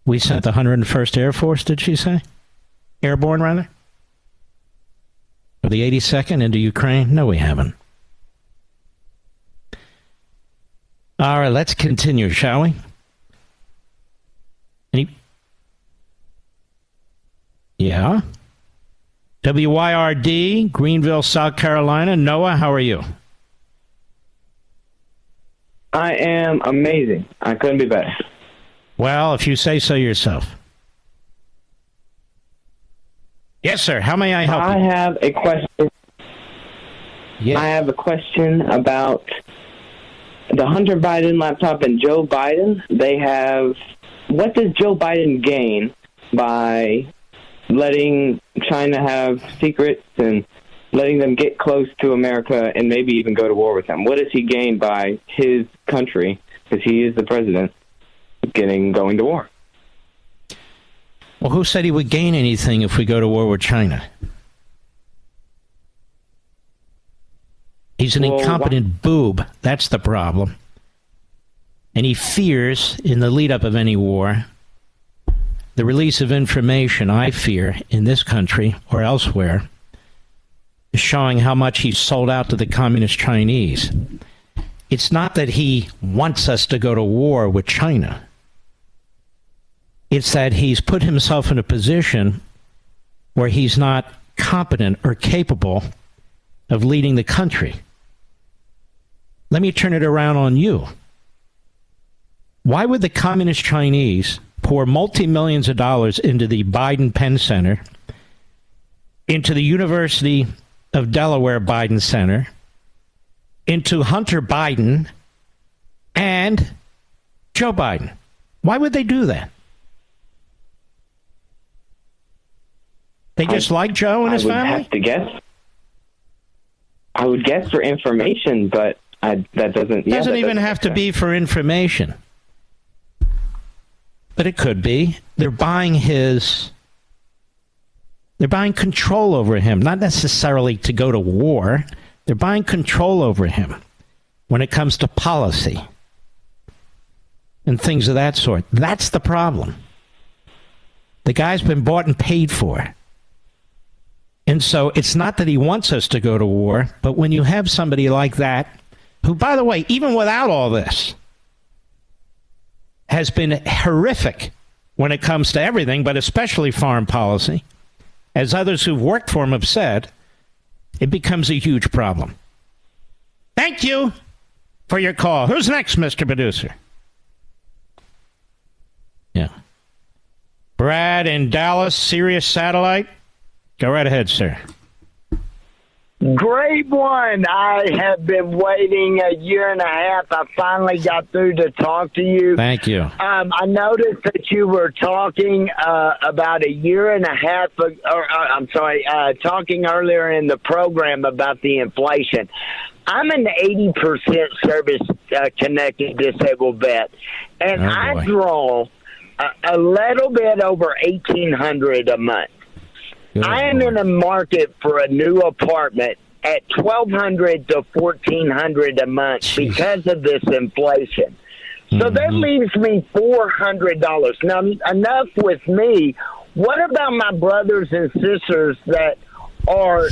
We sent the 101st Air Force, did she say? Airborne, rather? Or the 82nd into Ukraine? No, we haven't. All right, let's continue, shall we? Yeah? WYRD, Greenville, South Carolina. Noah, how are you? I am amazing. I couldn't be better. Well, if you say so yourself. Yes, sir. How may I help you? I have a question. Yes. I have a question about the Hunter Biden laptop and Joe Biden. What does Joe Biden gain by letting China have secrets and letting them get close to America and maybe even go to war with them? What does he gain by his country, because he is the president, going to war? Well, who said he would gain anything if we go to war with China? He's an incompetent boob. That's the problem. And he fears, in the lead-up of any war, the release of information, I fear, in this country or elsewhere, is showing how much he's sold out to the communist Chinese. It's not that he wants us to go to war with China. It's that he's put himself in a position where he's not competent or capable of leading the country. Let me turn it around on you. Why would the communist Chinese pour multi-millions of dollars into the Biden Penn Center, into the University of Delaware Biden Center, into Hunter Biden and Joe Biden? Why would they do that? They just like Joe and his family? I would have to guess. I would guess for information, but that doesn't... It doesn't even have to be for information. But it could be. They're buying control over him, not necessarily to go to war. They're buying control over him when it comes to policy and things of that sort. That's the problem. The guy's been bought and paid for. And so it's not that he wants us to go to war, but when you have somebody like that, who, by the way, even without all this, has been horrific when it comes to everything, but especially foreign policy, as others who've worked for him have said, it becomes a huge problem. Thank you for your call. Who's next, Mr. Producer? Yeah. Brad in Dallas, Sirius Satellite. Go right ahead, sir. Great one. I have been waiting a year and a half. I finally got through to talk to you. Thank you. I noticed that you were talking about a year and a half, talking earlier in the program about the inflation. I'm an 80% service-connected disabled vet, and I draw a little bit over $1,800 a month. Good. I am in a market for a new apartment at $1,200 to $1,400 a month because of this inflation. So that leaves me $400. Now, enough with me. What about my brothers and sisters that are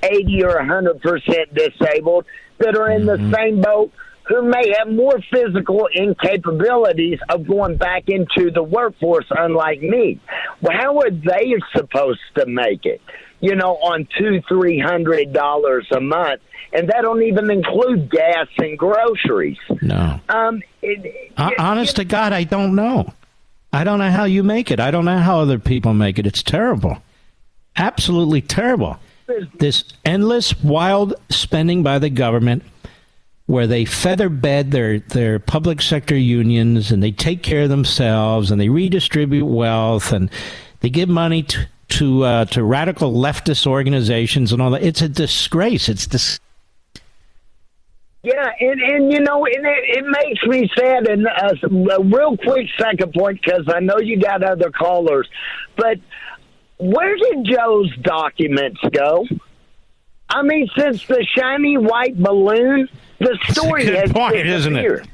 80 or 100% disabled that are in the same boat, who may have more physical incapabilities of going back into the workforce, unlike me? Well, how are they supposed to make it, on $200-300 a month? And that don't even include gas and groceries. No. Honest to God, I don't know. I don't know how you make it. I don't know how other people make it. It's terrible. Absolutely terrible. This endless, wild spending by the government, where they feather bed their public sector unions, and they take care of themselves, and they redistribute wealth, and they give money to radical leftist organizations and all that. It's a disgrace. Yeah, and it makes me sad. And a real quick second point, because I know you got other callers, but where did Joe's documents go? I mean, since the shiny white balloon, the story has point, isn't it?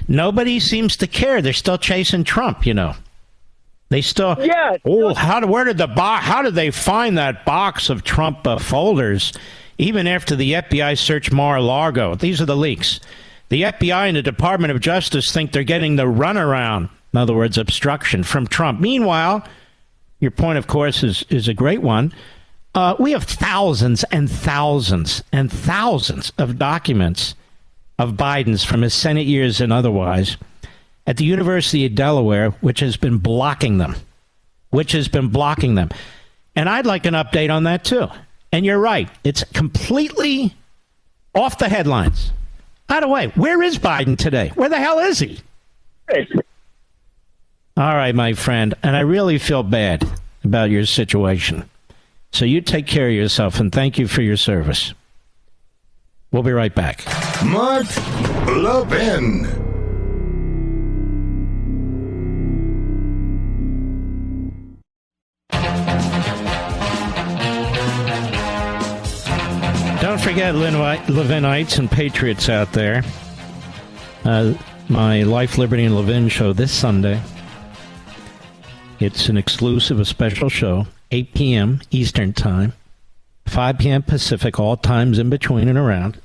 Nobody seems to care. They're still chasing Trump, They still. Yeah. Oh, how did they find that box of Trump folders? Even after the FBI searched Mar-a-Lago, these are the leaks. The FBI and the Department of Justice think they're getting the runaround, in other words, obstruction from Trump. Meanwhile, your point, of course, is a great one. We have thousands and thousands and thousands of documents of Biden's from his Senate years and otherwise at the University of Delaware, which has been blocking them. And I'd like an update on that, too. And you're right. It's completely off the headlines. By the way, where is Biden today? Where the hell is he? All right, my friend. And I really feel bad about your situation. So you take care of yourself, and thank you for your service. We'll be right back. Mark Levin. Don't forget, Levinites and Patriots out there, my Life, Liberty, and Levin show this Sunday. It's an exclusive, a special show, 8 p.m. Eastern Time, 5 p.m. Pacific, all times in between and around.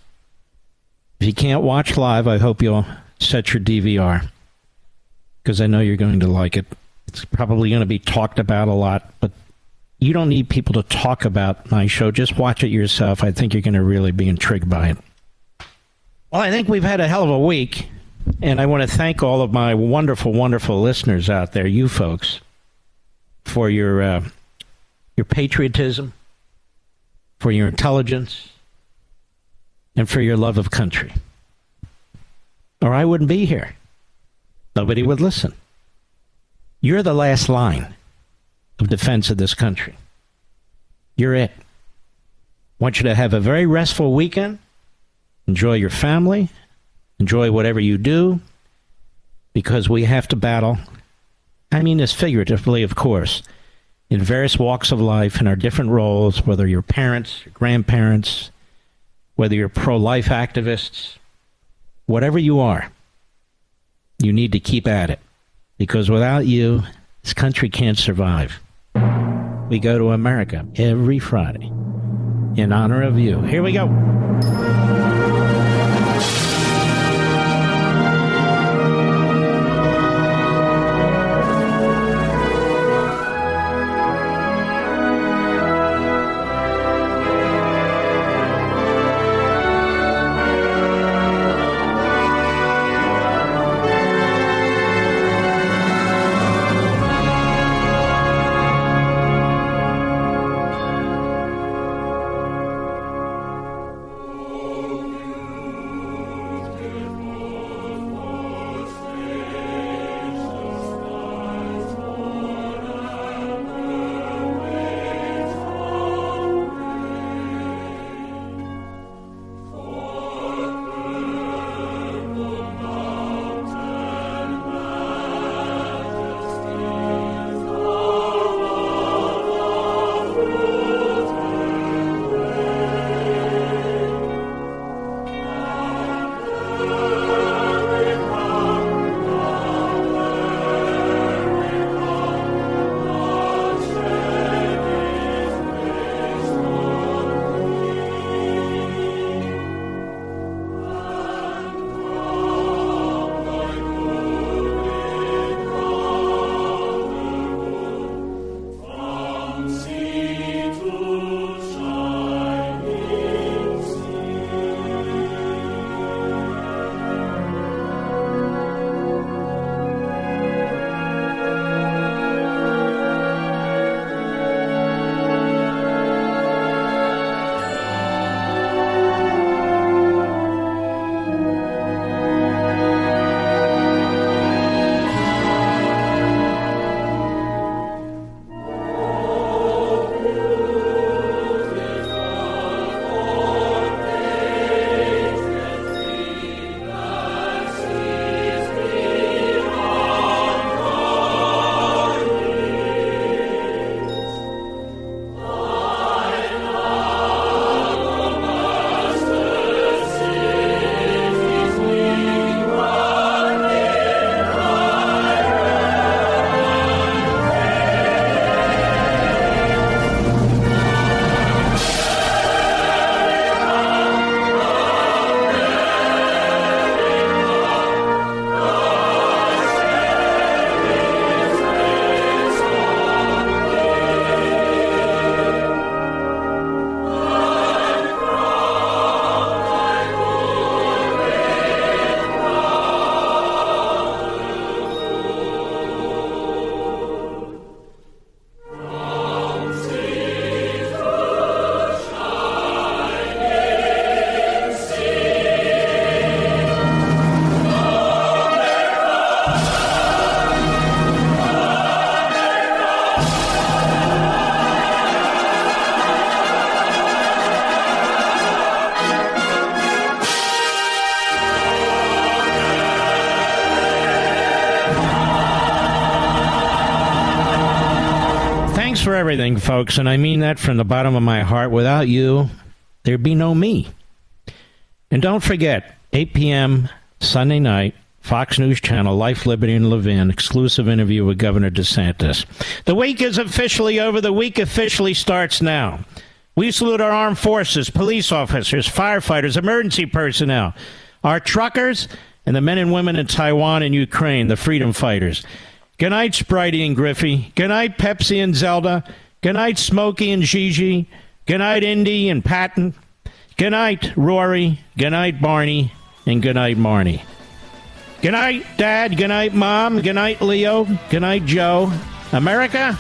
If you can't watch live, I hope you'll set your DVR, because I know you're going to like it. It's probably going to be talked about a lot, but you don't need people to talk about my show. Just watch it yourself. I think you're going to really be intrigued by it. Well, I think we've had a hell of a week, and I want to thank all of my wonderful, wonderful listeners out there, you folks, for your patriotism, for your intelligence, and for your love of country. Or I wouldn't be here. Nobody would listen. You're the last line of defense of this country. You're it. Want you to have a very restful weekend. Enjoy your family. Enjoy whatever you do. Because we have to battle. I mean this figuratively, of course. In various walks of life, in our different roles, whether you're parents, your grandparents, whether you're pro-life activists, whatever you are, you need to keep at it. Because without you, this country can't survive. We go to America every Friday in honor of you. Here we go. Thanks for everything, folks, and I mean that from the bottom of my heart. Without you, there'd be no me. And don't forget, 8 p.m. Sunday night, Fox News Channel, Life, Liberty, and Levin, exclusive interview with Governor DeSantis. The week is officially over. The week officially starts now. We salute our armed forces, police officers, firefighters, emergency personnel, our truckers, and the men and women in Taiwan and Ukraine, the freedom fighters. Good night, Spritey and Griffey. Good night, Pepsi and Zelda. Good night, Smokey and Gigi. Good night, Indy and Patton. Good night, Rory. Good night, Barney. And good night, Marnie. Good night, Dad. Good night, Mom. Good night, Leo. Good night, Joe. America,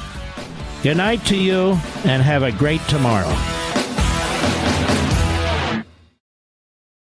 good night to you, and have a great tomorrow.